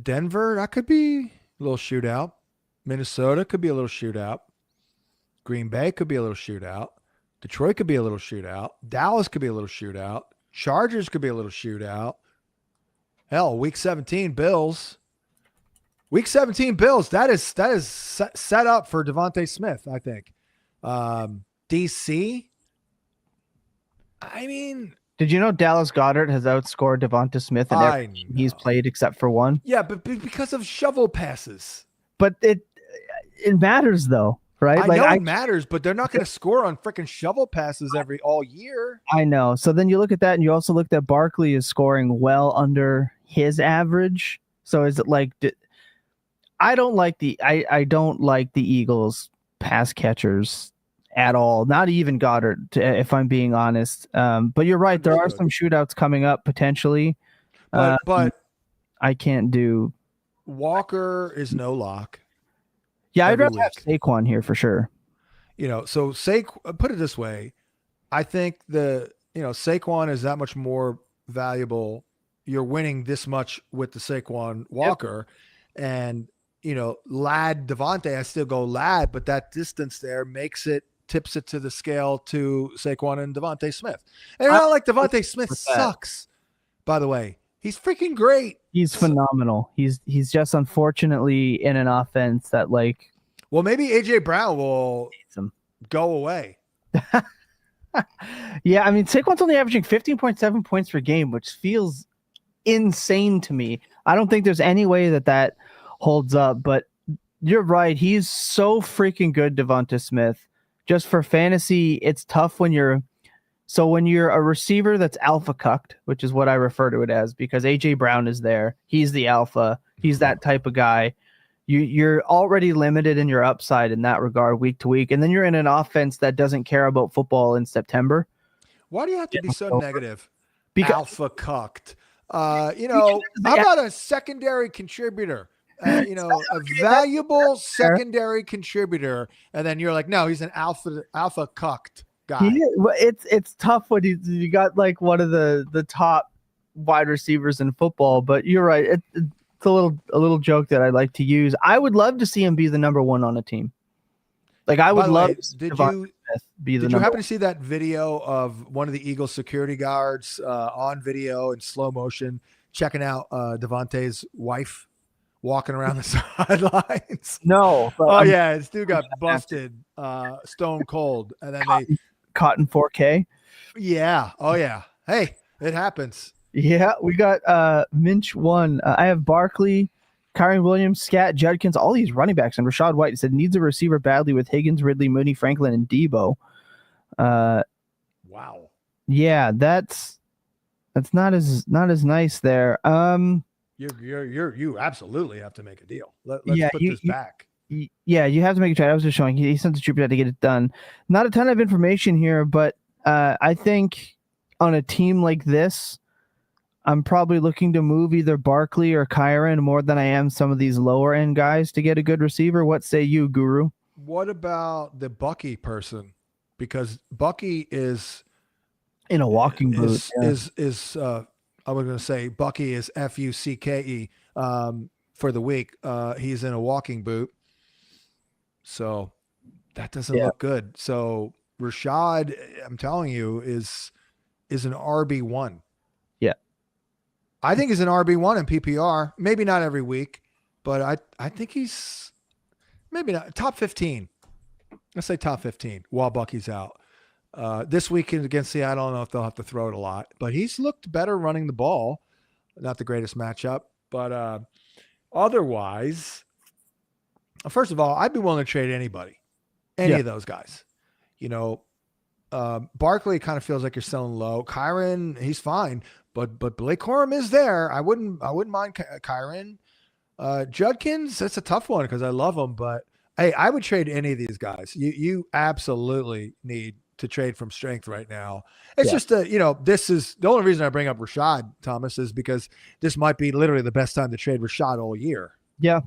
Denver, that could be a little shootout. Minnesota could be a little shootout. Green Bay could be a little shootout. Detroit could be a little shootout. Dallas could be a little shootout. Chargers could be a little shootout. Hell, Week 17 Bills. Week 17 Bills. That is set up for Devonta Smith, I think. DC. I mean, did you know Dallas Goedert has outscored Devonta Smith in every game he's played except for one? Yeah, but because of shovel passes. But it matters though, right? I know it matters, but they're not going to score on freaking shovel passes all year. I know. So then you look at that, and you also look that Barkley is scoring well under his average. So is it like? I don't like the Eagles pass catchers at all. Not even Goddard, if I'm being honest. But you're right. There are some shootouts coming up potentially. But I can't do. Walker is no lock. Yeah, I'd rather have Saquon here for sure. So put it this way. I think Saquon is that much more valuable. You're winning this much with the Saquon Walker. Yep. And Ladd, Devontae, I still go Ladd, but that distance there tips it to the scale to Saquon and Devonta Smith. And not like Devonta Smith sucks, by the way. He's freaking great. He's phenomenal. He's just unfortunately in an offense that well, maybe AJ Brown will go away. Yeah, I mean, Saquon's only averaging 15.7 points per game, which feels insane to me. I don't think there's any way that holds up, but you're right. He's so freaking good, Devonta Smith. Just for fantasy, it's tough when you're a receiver that's alpha cucked, which is what I refer to it as, because AJ Brown is there. He's the alpha. He's that type of guy. You're already limited in your upside in that regard week to week. And then you're in an offense that doesn't care about football in September. Why do you have to be so negative? Because alpha cucked. How about a secondary contributor? A valuable secondary contributor, and then you're like, no, he's an alpha cucked guy. It's tough when you got like one of the top wide receivers in football, but you're right. It's a little joke that I like to use. I would love to see him be the number one on a team. Like I would love to see Devonta Smith be the number one. Did you happen to see that video of one of the Eagles security guards on video in slow motion checking out Devontae's wife walking around the sidelines? No. Yeah, this dude got busted stone cold, and then caught in 4K. Yeah. Oh yeah. Hey, it happens. Yeah, we got Minch one. I have Barkley, Kyron Williams, Scat, Judkins, all these running backs, and Rashad White said needs a receiver badly with Higgins, Ridley, Mooney, Franklin, and Debo. Wow. Yeah, that's not as nice there. You absolutely have to make a deal. Let's put this back. Yeah, you have to make a trade. I was just showing he sent the trooper to get it done. Not a ton of information here, but I think on a team like this, I'm probably looking to move either Barkley or Kyron more than I am some of these lower end guys to get a good receiver. What say you, Guru? What about the Bucky person? Because Bucky is in a walking boot. I was going to say Bucky is FUCKE for the week. He's in a walking boot. So that doesn't look good. So Rashad, I'm telling you, is an RB1. Yeah. I think he's an RB1 in PPR. Maybe not every week, but I think he's maybe not top 15. Let's say top 15 while Bucky's out. This weekend against Seattle, I don't know if they'll have to throw it a lot, but he's looked better running the ball. Not the greatest matchup, but otherwise, First of all, I'd be willing to trade anybody, any of those guys. Barkley kind of feels like you're selling low. Kyron, he's fine, but Blake Corum is there. I wouldn't mind Kyron. Judkins, that's a tough one because I love him, but hey, I would trade any of these guys. You absolutely need to trade from strength right now. It's just this is the only reason I bring up Rashad, Thomas, is because this might be literally the best time to trade Rashad all year. Yeah.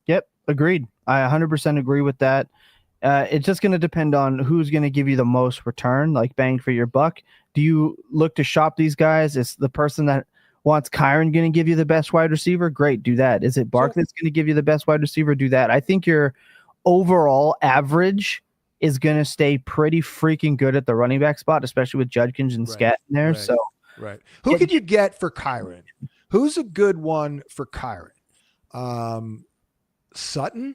Yep. Agreed. I 100% agree with that. It's just going to depend on who's going to give you the most return, like bang for your buck. Do you look to shop these guys? Is the person that wants Kyron going to give you the best wide receiver? Great, do that. Is it Barkley that's going to give you the best wide receiver? Do that. I think your overall average is going to stay pretty freaking good at the running back spot, especially with Judkins and Scat in there. Who could you get for Kyron? Who's a good one for Kyron? Sutton?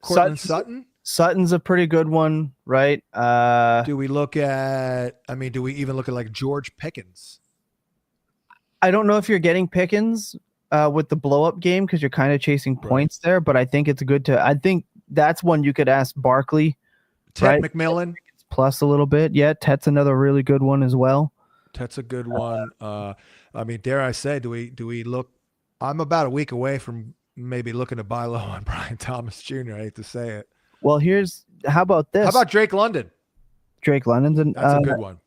Cortland Sutton? Sutton's a pretty good one, right? Do we even look at like George Pickens? I don't know if you're getting Pickens with the blow-up game because you're kind of chasing points there, but I think it's good I think that's one you could ask Barkley. Ted McMillan? Plus a little bit. Yeah, Tet's another really good one as well. Tet's a good one. Dare I say, do we look – I'm about a week away from maybe looking to buy low on Brian Thomas Jr. I hate to say it. Well, how about this? How about Drake London? Drake London's that's a good one.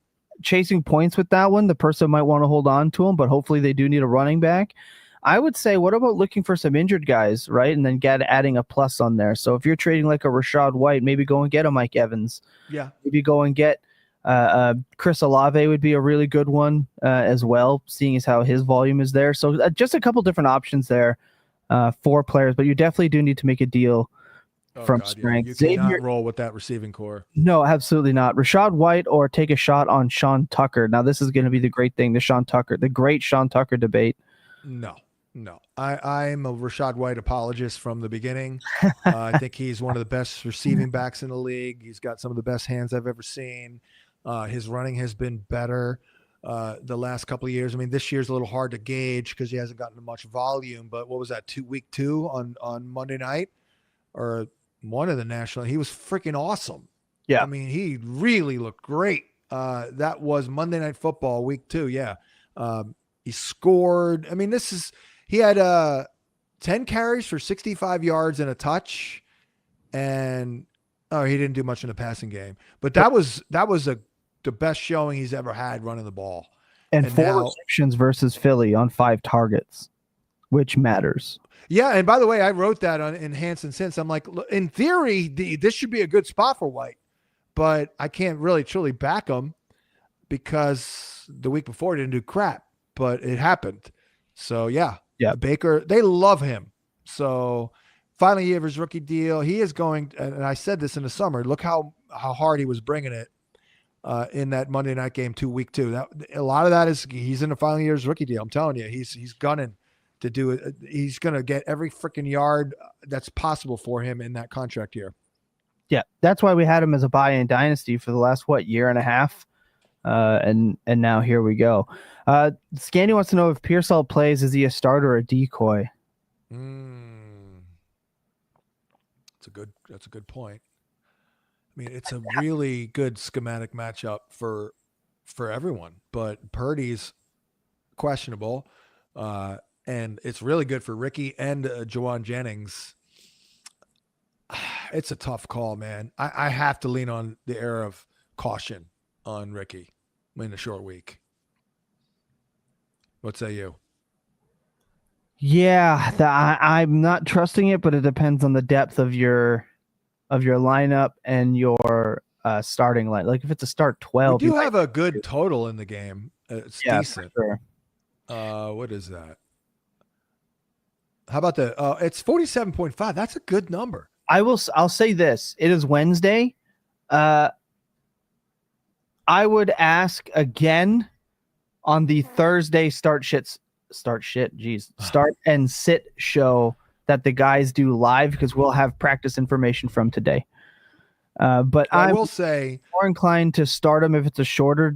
Chasing points with that one. The person might want to hold on to him, but hopefully they do need a running back. I would say, what about looking for some injured guys, right? And then adding a plus on there. So if you're trading like a Rashad White, maybe go and get a Mike Evans. Yeah. Maybe go and get Chris Olave would be a really good one as well, seeing as how his volume is there. So just a couple different options there for players, but you definitely do need to make a deal from strength. You cannot roll with that receiving core. No, absolutely not. Rashad White or take a shot on Sean Tucker. Now, this is going to be the great thing, the great Sean Tucker debate. No. I'm a Rashad White apologist from the beginning. I think he's one of the best receiving backs in the league. He's got some of the best hands I've ever seen. His running has been better the last couple of years. I mean, this year's a little hard to gauge because he hasn't gotten much volume, but what was that, week 2 on Monday night or one of the national? He was freaking awesome. Yeah. I mean, he really looked great. That was Monday Night Football week 2. Yeah. He scored. I mean, he had 10 carries for 65 yards and a touch, and he didn't do much in the passing game. But that was the best showing he's ever had running the ball. And 4 receptions versus Philly on 5 targets, which matters. Yeah, and by the way, I wrote that in Hansen since. I'm like, in theory, this should be a good spot for White, but I can't really truly back him because the week before he didn't do crap, but it happened. So, yeah. Baker, they love him. So, final year of his rookie deal, he is going, and I said this in the summer, look how hard he was bringing it in that Monday night game week 2. A lot of that is he's in the final year of his rookie deal. I'm telling you, he's gunning to do it. He's going to get every freaking yard that's possible for him in that contract year. Yeah, that's why we had him as a buy-in dynasty for the last, year and a half. And now here we go. Scandy wants to know if Pearsall plays, is he a starter or a decoy? That's a good point. I mean, it's a really good schematic matchup for everyone, but Purdy's questionable. And it's really good for Ricky and Juwan Jennings. It's a tough call, man. I have to lean on the air of caution on Ricky in a short week. What say you? Yeah, I'm not trusting it, but it depends on the depth of your lineup and your starting line. Like if it's a start 12, we do have a good total in the game. It's decent. For sure. What is that? How about it's 47.5. That's a good number. I'll say this. It is Wednesday. I would ask again on the Thursday start and sit show that the guys do live because we'll have practice information from today. But I will say more inclined to start them if it's a shorter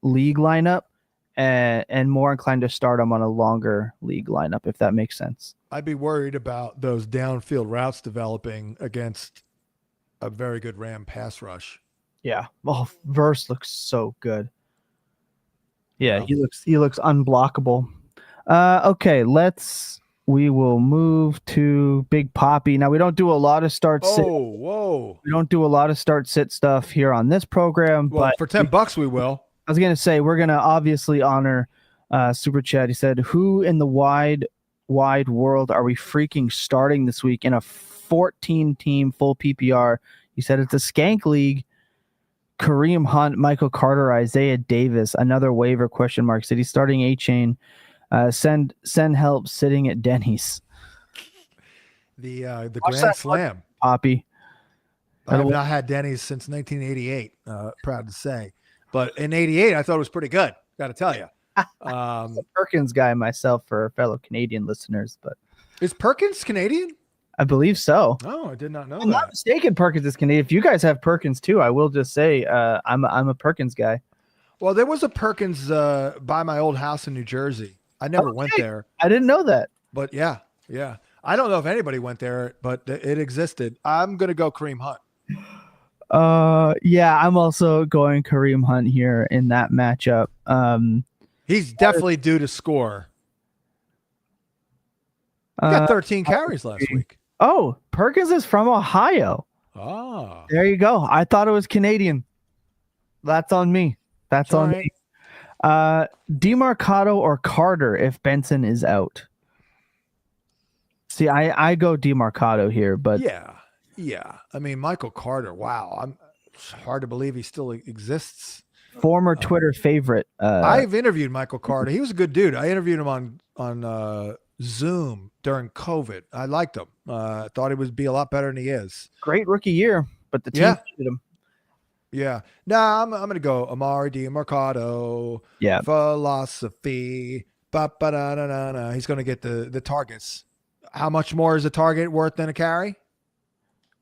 league lineup and more inclined to start him on a longer league lineup, if that makes sense. I'd be worried about those downfield routes developing against a very good Ram pass rush. Yeah. Well, Verse looks so good. Yeah, he looks unblockable. Okay, we will move to Big Poppy. Now we don't do a lot of start sit. Whoa. We don't do a lot of start sit stuff here on this program, Well, but for $10 we will. I was gonna say we're gonna obviously honor Super Chat. He said, "Who in the wide world are we freaking starting this week in a 14-team full PPR?" He said it's a skank league. Kareem Hunt, Michael Carter, Isaiah Davis, another waiver question mark. Said he's starting A-Chain. Send help sitting at Denny's. The Grand Slam. Poppy. I have not had Denny's since 1988. Proud to say, but in '88 I thought it was pretty good. Got to tell you. I'm a Perkins guy myself for fellow Canadian listeners, but is Perkins Canadian? I believe so. Oh, I did not know. I'm not mistaken. Perkins is Canadian. If you guys have Perkins too, I will just say I'm a Perkins guy. Well, there was a Perkins by my old house in New Jersey. I never went there. I didn't know that. But yeah. I don't know if anybody went there, but it existed. I'm gonna go Kareem Hunt. Yeah, I'm also going Kareem Hunt here in that matchup. He's definitely due to score. He got 13 carries last week. Oh, Perkins is from Ohio. Oh, there you go. I thought it was Canadian. That's on me. That's on me. DeMarcado or Carter if Benson is out. See, I go DeMarcado here, but yeah. I mean, Michael Carter. Wow, it's hard to believe he still exists. Former Twitter favorite. I've interviewed Michael Carter. He was a good dude. I interviewed him on Zoom during COVID. I liked him. Thought he would be a lot better than he is. Great rookie year, but the team beat him. Yeah. Nah, I'm gonna go Amari DeMarcado. Yeah. Philosophy. Ba-ba-da-da-da-da. He's gonna get the targets. How much more is a target worth than a carry?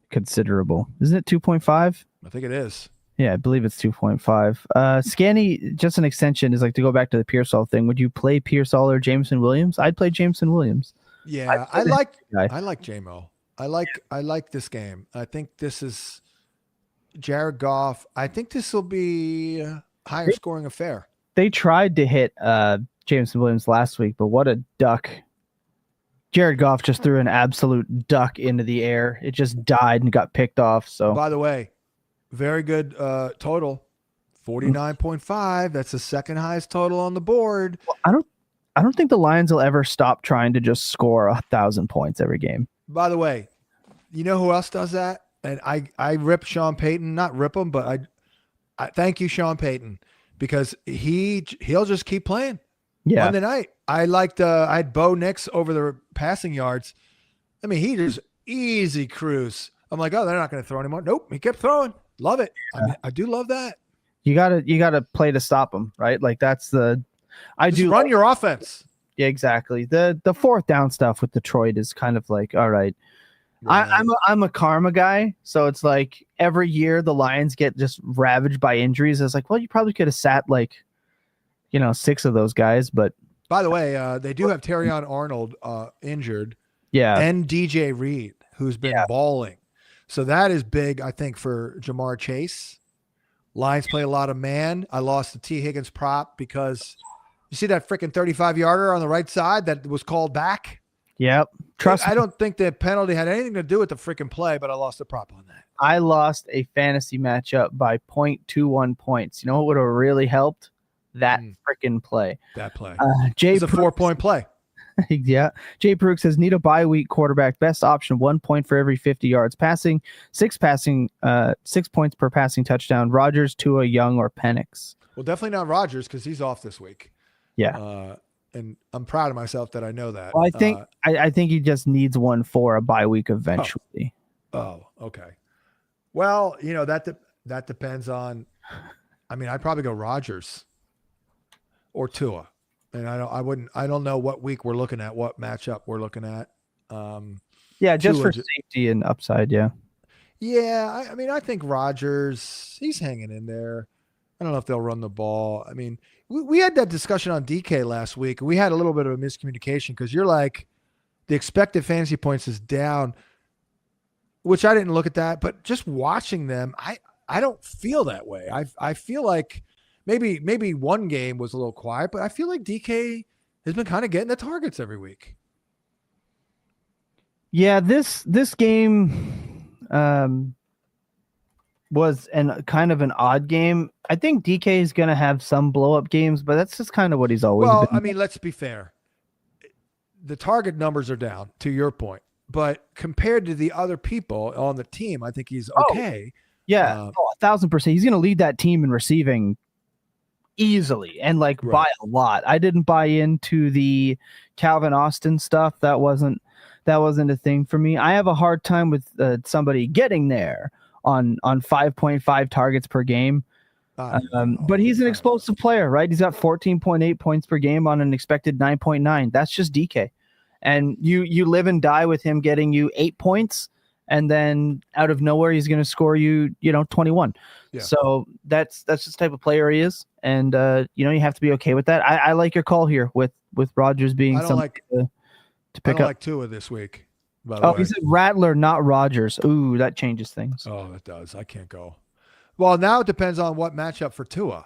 Considerable. Isn't it 2.5? I think it is. Yeah, I believe it's 2.5. Scanny, just an extension, is like to go back to the Pearsall thing. Would you play Pearsall or Jameson Williams? I'd play Jameson Williams. Yeah, I like JMO. I like this game. I think this is Jared Goff. I think this will be a higher scoring affair. They tried to hit Jameson Williams last week, but what a duck. Jared Goff just threw an absolute duck into the air. It just died and got picked off. So, by the way, very good total, 49.5. That's the second highest total on the board. Well, I don't think the Lions will ever stop trying to just score 1,000 points every game. By the way, you know who else does that? And I rip Sean Payton, not rip him, but I thank you, Sean Payton, because he'll just keep playing. Yeah. Monday night, I had Bo Nix over the passing yards. I mean, he just easy cruise. I'm like, oh, they're not going to throw anymore. Nope, he kept throwing. Love it. Yeah. I mean, I do love that. You gotta play to stop him, right? Like that's the. Run your offense. Yeah, exactly. The fourth down stuff with Detroit is kind of like, all right. I'm a karma guy, so it's like every year the Lions get just ravaged by injuries. It's like, well, you probably could have sat 6 of those guys, but by the way, they do have Terrion Arnold injured. Yeah, and DJ Reed, who's been balling. So that is big, I think, for Jamar Chase. Lions play a lot of man. I lost the T. Higgins prop because you see that freaking 35-yarder on the right side that was called back? Yep. I don't think the penalty had anything to do with the freaking play, but I lost the prop on that. I lost a fantasy matchup by 0.21 points. You know what would have really helped? That freaking play. That play. It's a 4-point play. Yeah. Jay Prook says, need a bye week quarterback. Best option, 1 point for every 50 yards passing, 6 points per passing touchdown. Rodgers, Tua, Young, or Penix. Well, definitely not Rodgers because he's off this week. Yeah. And I'm proud of myself that I know that. Well, I think he just needs one for a bye week eventually. Oh, okay. Well, that depends on. I mean, I'd probably go Rodgers or Tua, and I don't know what week we're looking at, what matchup we're looking at. Yeah, just for safety and upside. Yeah. Yeah, I mean, I think Rodgers, he's hanging in there. I don't know if they'll run the ball. I mean, we had that discussion on DK last week. We had a little bit of a miscommunication because you're like, the expected fantasy points is down, which I didn't look at that. But just watching them, I don't feel that way. I feel like maybe one game was a little quiet, but I feel like DK has been kind of getting the targets every week. Yeah, this game was kind of an odd game. I think DK is going to have some blow up games, but that's just kind of what he's always been. I mean, let's be fair. The target numbers are down, to your point, but compared to the other people on the team, I think he's okay. Yeah, 1,000%. He's going to lead that team in receiving easily and by a lot. I didn't buy into the Calvin Austin stuff. That wasn't a thing for me. I have a hard time with somebody getting there on 5.5 targets per game. But he's an explosive player, right? He's got 14.8 points per game on an expected 9.9. That's just DK. And you live and die with him getting you 8 points, and then out of nowhere he's going to score you 21. Yeah. So that's just the type of player he is, and you have to be okay with that. I like your call here with Rodgers being something to pick up. I don't like Tua this week. By the way. He said Rattler, not Rodgers. Ooh, that changes things. Oh, it does. I can't go. Well, now it depends on what matchup for Tua,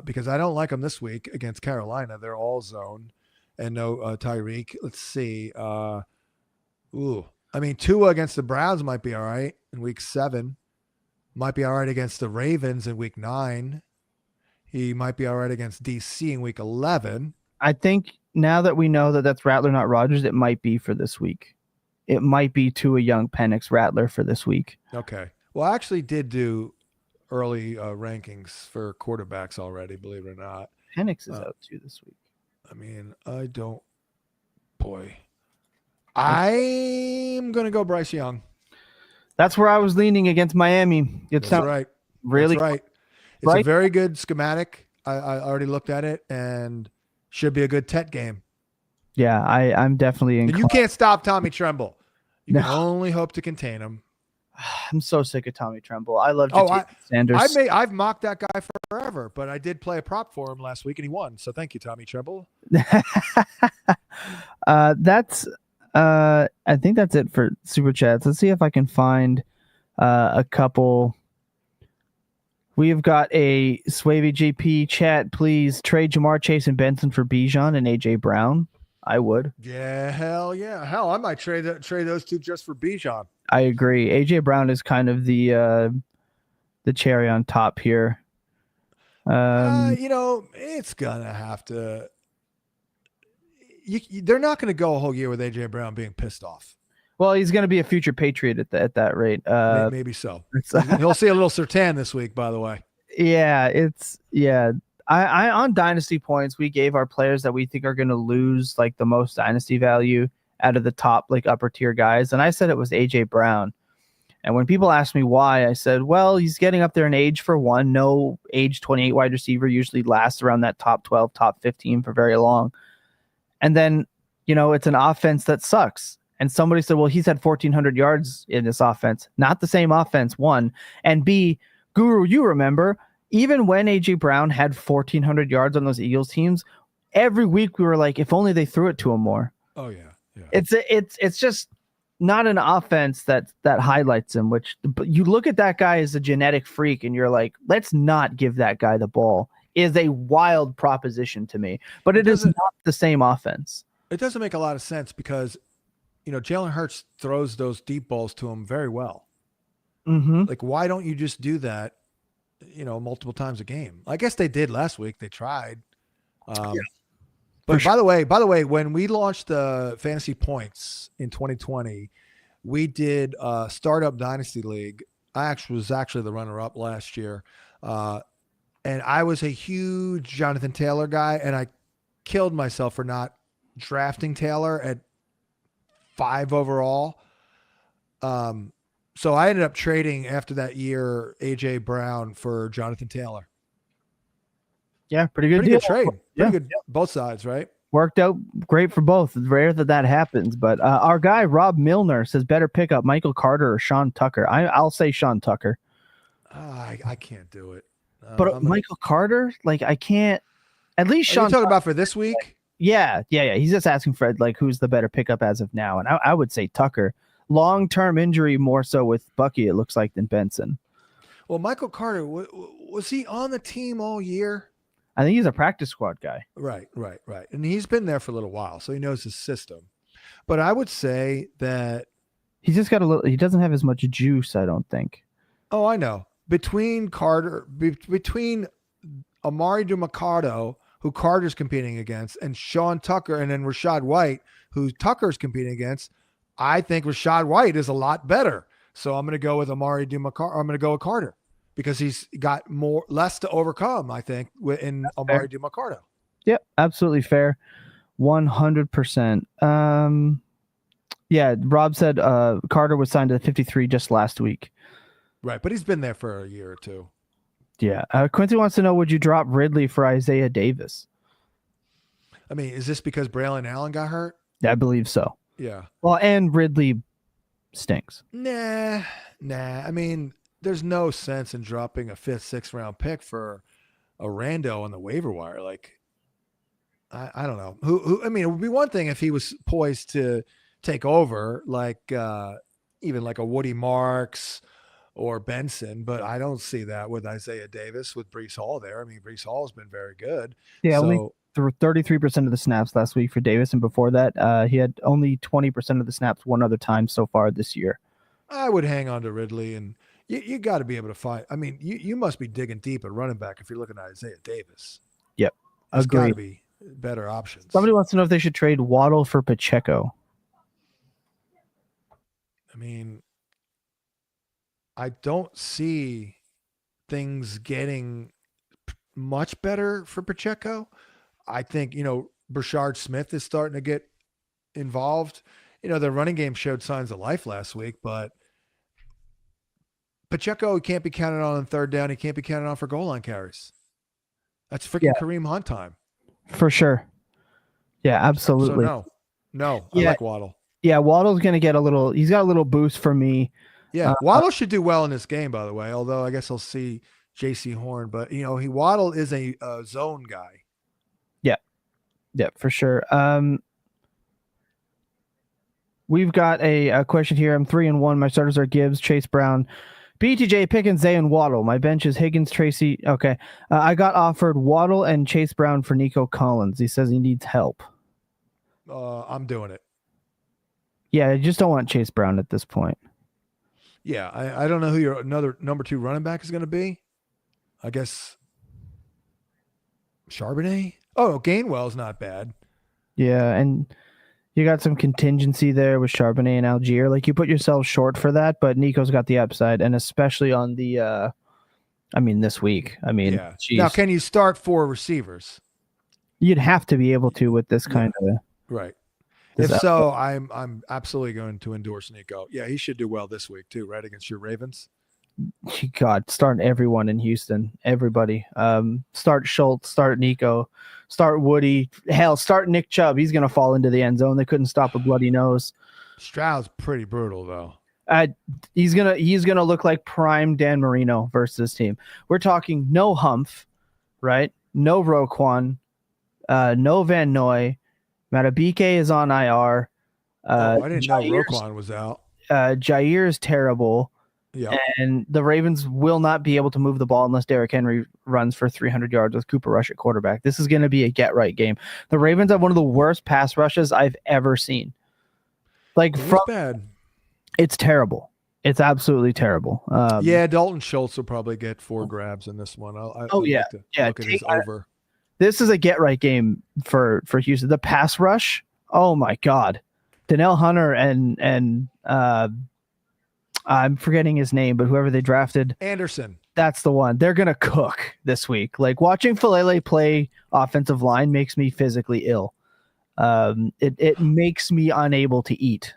because I don't like them this week against Carolina. They're all zone and no Tyreek. Let's see. I mean, Tua against the Browns might be all right in week 7. Might be all right against the Ravens in week 9. He might be all right against DC in week 11. I think now that we know that that's Rattler, not Rodgers, it might be for this week. It might be Tua Young, Penix, Rattler for this week. Okay. Well, I actually did do early rankings for quarterbacks already, believe it or not. Penix is out too this week. I mean, I'm going to go Bryce Young. That's where I was leaning against Miami. That's right. Really? That's right. It's a very good schematic. I already looked at it, and should be a good Tet game. Yeah, I'm definitely in. And you can't stop Tommy Tremble. You can only hope to contain him. I'm so sick of Tommy Tremble. I love Sanders. I've mocked that guy forever, but I did play a prop for him last week and he won. So thank you, Tommy Tremble. I think that's it for super chats. Let's see if I can find a couple. We've got a Swavey GP chat. Please trade Jamar Chase and Benson for Bijan and AJ Brown. I would. Yeah, hell yeah. Hell, I might trade those two just for Bijan. I agree. AJ Brown is kind of the cherry on top here. It's gonna have to. They're not going to go a whole year with AJ Brown being pissed off. Well, he's going to be a future Patriot at that rate. Maybe so. He'll see a little Surtain this week, by the way. Yeah. I on dynasty points, we gave our players that we think are going to lose like the most dynasty value out of the top like upper tier guys, and I said it was AJ Brown. And when people ask me why, I said, well, he's getting up there in age for one. No age 28 wide receiver usually lasts around that top 12, top 15 for very long. And then, it's an offense that sucks. And somebody said, well, he's had 1,400 yards in this offense. Not the same offense, one. And B, Guru, you remember, even when A.J. Brown had 1,400 yards on those Eagles teams, every week we were like, if only they threw it to him more. Oh, yeah. It's just not an offense that highlights him, but you look at that guy as a genetic freak and you're like, let's not give that guy the ball. Is a wild proposition to me, but it is not the same offense. It doesn't make a lot of sense because, Jalen Hurts throws those deep balls to him very well. Mm-hmm. Like, why don't you just do that, multiple times a game? I guess they did last week. They tried. But by the way, when we launched the fantasy points in 2020, we did a startup dynasty league. I was actually the runner-up last year. And I was a huge Jonathan Taylor guy, and I killed myself for not drafting Taylor at 5 overall. So I ended up trading after that year AJ Brown for Jonathan Taylor. Yeah, pretty good trade. Pretty good, both sides, right? Worked out great for both. It's rare that happens, but our guy Rob Milner says better pick up Michael Carter or Sean Tucker. I'll say Sean Tucker. I can't do it. But Michael Carter, like I can't. At least Sean. Are you talking about for this week? Yeah. He's just asking for like who's the better pickup as of now, and I would say Tucker. Long-term injury more so with Bucky, it looks like, than Benson. Well, Michael Carter, was he on the team all year? I think he's a practice squad guy. Right. And he's been there for a little while, so he knows his system. But I would say that he's just got a little. He doesn't have as much juice, I don't think. Oh, I know. Between Amari DiMarcado, who Carter's competing against, and Sean Tucker, and then Rashad White, who Tucker's competing against, I think Rashad White is a lot better. So I'm going to go with Amari DiMarcado. I'm going to go with Carter because he's got less to overcome, I think, in Amari DiMarcado. Yep, absolutely fair. 100%. Yeah, Rob said Carter was signed to the 53 just last week. Right, but he's been there for a year or two. Yeah. Quincy wants to know, would you drop Ridley for Isaiah Davis? I mean, is this because Braylon Allen got hurt? I believe so. Yeah. Well, and Ridley stinks. Nah. I mean, there's no sense in dropping a 5th, 6th round pick for a rando on the waiver wire. Like, I don't know. Who? I mean, it would be one thing if he was poised to take over, like even like a Woody Marks or Benson, but I don't see that with Isaiah Davis with Breece Hall there. I mean, Breece Hall has been very good. Yeah, only 33% of the snaps last week for Davis, and before that, he had only 20% of the snaps one other time so far this year. I would hang on to Ridley, and you got to be able to find. I mean, you must be digging deep at running back if you're looking at Isaiah Davis. Yep, there's got to be better options. Somebody wants to know if they should trade Waddle for Pacheco. I mean, I don't see things getting much better for Pacheco. I think, Brashard Smith is starting to get involved. The running game showed signs of life last week, but Pacheco can't be counted on third down. He can't be counted on for goal line carries. That's freaking Kareem Hunt time. For sure. Yeah, absolutely. So no, I like Waddle. Yeah, Waddle's going to get he's got a little boost for me. Yeah, Waddle should do well in this game, by the way, although I guess I'll see J.C. Horn. But, Waddle is a zone guy. Yeah, for sure. We've got a question here. I'm 3-1. My starters are Gibbs, Chase Brown, BTJ, Pickens, Zay, and Waddle. My bench is Higgins, Tracy. Okay. I got offered Waddle and Chase Brown for Nico Collins. He says he needs help. I'm doing it. Yeah, I just don't want Chase Brown at this point. Yeah, I don't know who your another number 2 running back is going to be. I guess Charbonnet. Oh, Gainwell's not bad. Yeah, and you got some contingency there with Charbonnet and Algier. Like, you put yourself short for that, but Nico's got the upside, and especially on the this week. Yeah. Now, can you start 4 receivers? You'd have to be able to with this kind of right. If so, I'm absolutely going to endorse Nico. Yeah, he should do well this week too, right, against your Ravens. God, start everyone in Houston. Everybody. Start Schultz, start Nico, start Woody. Hell, start Nick Chubb. He's going to fall into the end zone. They couldn't stop a bloody nose. Stroud's pretty brutal, though. He's gonna look like prime Dan Marino versus this team. We're talking no Hump, right? No Roquan, no Van Noy. Matabike is on IR. I didn't know Roquan was out. Jair is terrible. Yeah. And the Ravens will not be able to move the ball unless Derrick Henry runs for 300 yards with Cooper Rush at quarterback. This is going to be a get-right game. The Ravens have one of the worst pass rushes I've ever seen. Bad. It's terrible. It's absolutely terrible. Dalton Schultz will probably get 4 grabs in this one. Look at his over. This is a get-right game for Houston. The pass rush, oh my God. Danielle Hunter and I'm forgetting his name, but whoever they drafted. Anderson. That's the one. They're going to cook this week. Like, watching Falele play offensive line makes me physically ill. It makes me unable to eat.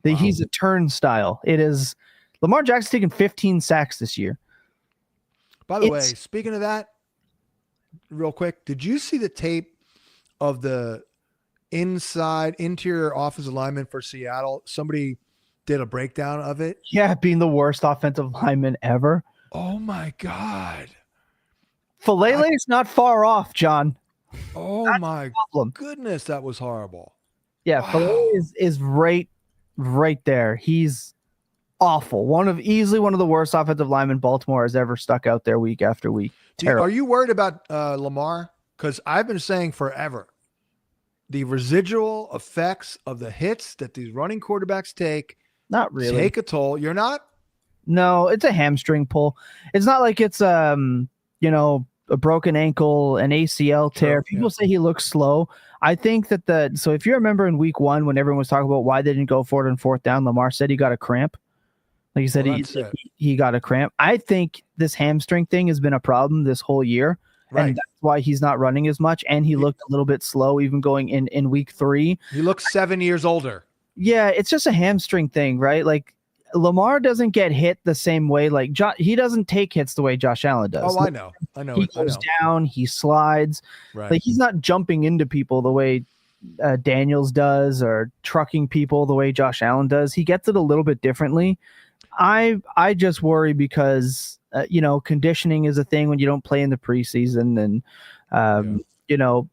Wow. He's a turnstile. It is. Lamar Jackson's taken 15 sacks this year. By the way, speaking of that, real quick, did you see the tape of the interior offensive lineman for Seattle? Somebody did a breakdown of it. Yeah, being the worst offensive lineman ever. Oh my God. Falele's not far off, John. Oh That's my problem. goodness, that was horrible. Yeah, Wow. Falele is right there. He's awful. Easily one of the worst offensive linemen Baltimore has ever stuck out there week after week. Are you worried about Lamar? Because I've been saying forever, the residual effects of the hits that these running quarterbacks take, not really take a toll. You're not? No, it's a hamstring pull. It's not like it's a broken ankle, an ACL tear. People say he looks slow. I think that so if you remember in week 1 when everyone was talking about why they didn't go for it on 4th down, Lamar said he got a cramp. Like he said, he got a cramp. I think this hamstring thing has been a problem this whole year. Right. And that's why he's not running as much. And he looked a little bit slow even going in week 3. He looks 7 years older. Yeah, it's just a hamstring thing, right? Like Lamar doesn't get hit the same way. Like he doesn't take hits the way Josh Allen does. Oh, I know. He goes down, he slides. Right. Like he's not jumping into people the way Daniels does or trucking people the way Josh Allen does. He gets it a little bit differently. I just worry because conditioning is a thing when you don't play in the preseason, and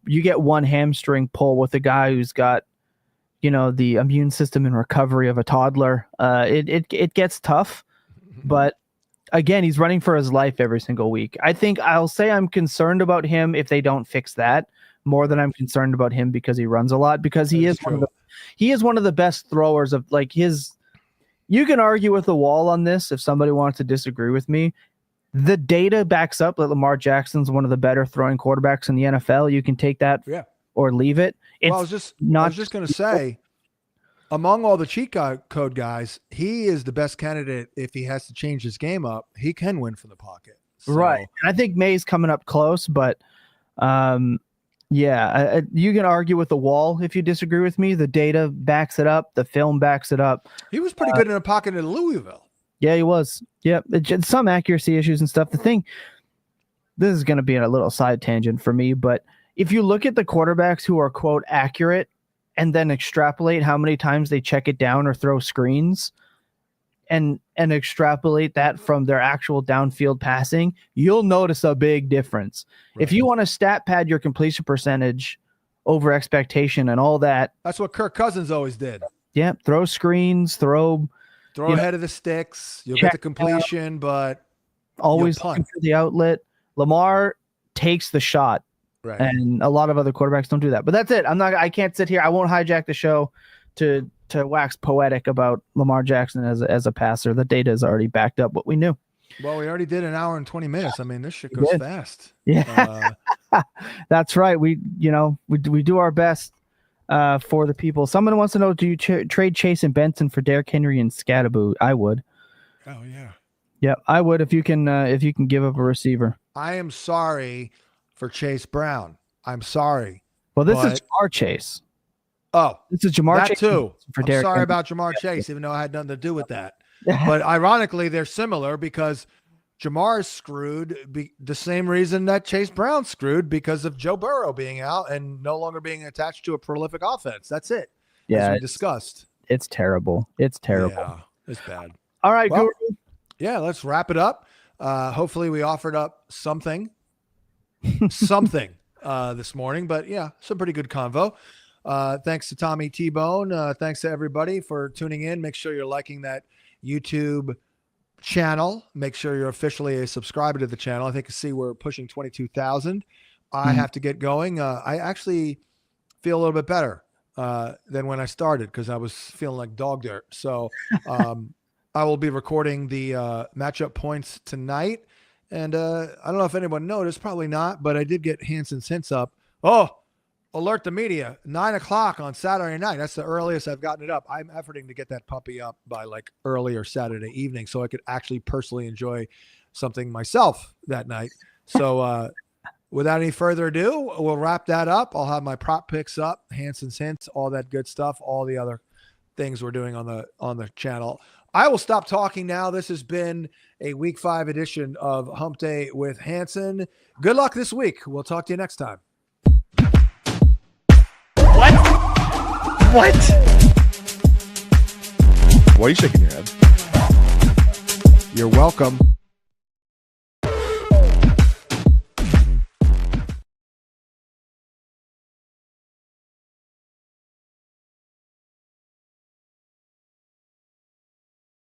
you get one hamstring pull with a guy who's got the immune system in recovery of a toddler. It gets tough, but again, he's running for his life every single week. I think I'll say I'm concerned about him if they don't fix that more than I'm concerned about him because he runs a lot, because he is one of the best throwers of like his. You can argue with the wall on this if somebody wants to disagree with me. The data backs up that Lamar Jackson's one of the better throwing quarterbacks in the NFL. You can take that or leave it. I was just going to say, among all the cheat code guys, he is the best candidate. If he has to change his game up, he can win from the pocket. So. Right. And I think May's coming up close, but you can argue with the wall if you disagree with me. The data backs it up. The film backs it up. He was pretty good in the pocket in Louisville. Yeah, he was. Yeah, some accuracy issues and stuff. The thing, this is going to be a little side tangent for me, but if you look at the quarterbacks who are, quote, accurate and then extrapolate how many times they check it down or throw screens and extrapolate that from their actual downfield passing, you'll notice a big difference. Right. If you want to stat pad your completion percentage over expectation and all that. That's what Kirk Cousins always did. Yeah, throw screens, throw ahead of the sticks. You'll get the completion, but always looking for the outlet. Lamar takes the shot. Right. And a lot of other quarterbacks don't do that. But that's it. I can't sit here. I won't hijack the show to wax poetic about Lamar Jackson as a passer. The data has already backed up what we knew. Well, we already did an hour and 20 minutes. I mean, this shit goes fast. Yeah. That's right. We do our best for the people. Someone wants to know, do you trade Chase and Benson for Derrick Henry and Scatterboo? I would. Oh yeah. Yeah, I would if you can give up a receiver. I am sorry for Chase Brown. I'm sorry. Well, this is Jamar Chase. Oh, this is Jamar Chase too. For I'm sorry about Jamar Chase, even though I had nothing to do with that. But ironically, they're similar because Jamar is screwed the same reason that Chase Brown's screwed, because of Joe Burrow being out and no longer being attached to a prolific offense. That's it. Yeah, as we discussed. It's terrible. It's terrible. Yeah, it's bad. All right, Guru. Yeah, let's wrap it up. Hopefully we offered up something this morning, but yeah, some pretty good convo. Thanks to Tommy T-Bone. Thanks to everybody for tuning in. Make sure you're liking that YouTube channel. Make sure you're officially a subscriber to the channel. I think you see we're pushing 22,000. I have to get going. I actually feel a little bit better than when I started because I was feeling like dog dirt. So I will be recording the matchup points tonight. And I don't know if anyone noticed, probably not, but I did get Hansen's hints up. Oh, alert the media, 9:00 on Saturday night. That's the earliest I've gotten it up. I'm efforting to get that puppy up by like earlier Saturday evening so I could actually personally enjoy something myself that night. So without any further ado, we'll wrap that up. I'll have my prop picks up, Hansen's hints, all that good stuff, all the other things we're doing on the channel. I will stop talking now. This has been a week 5 edition of Hump Day with Hansen. Good luck this week. We'll talk to you next time. What? Why are you shaking your head? You're welcome.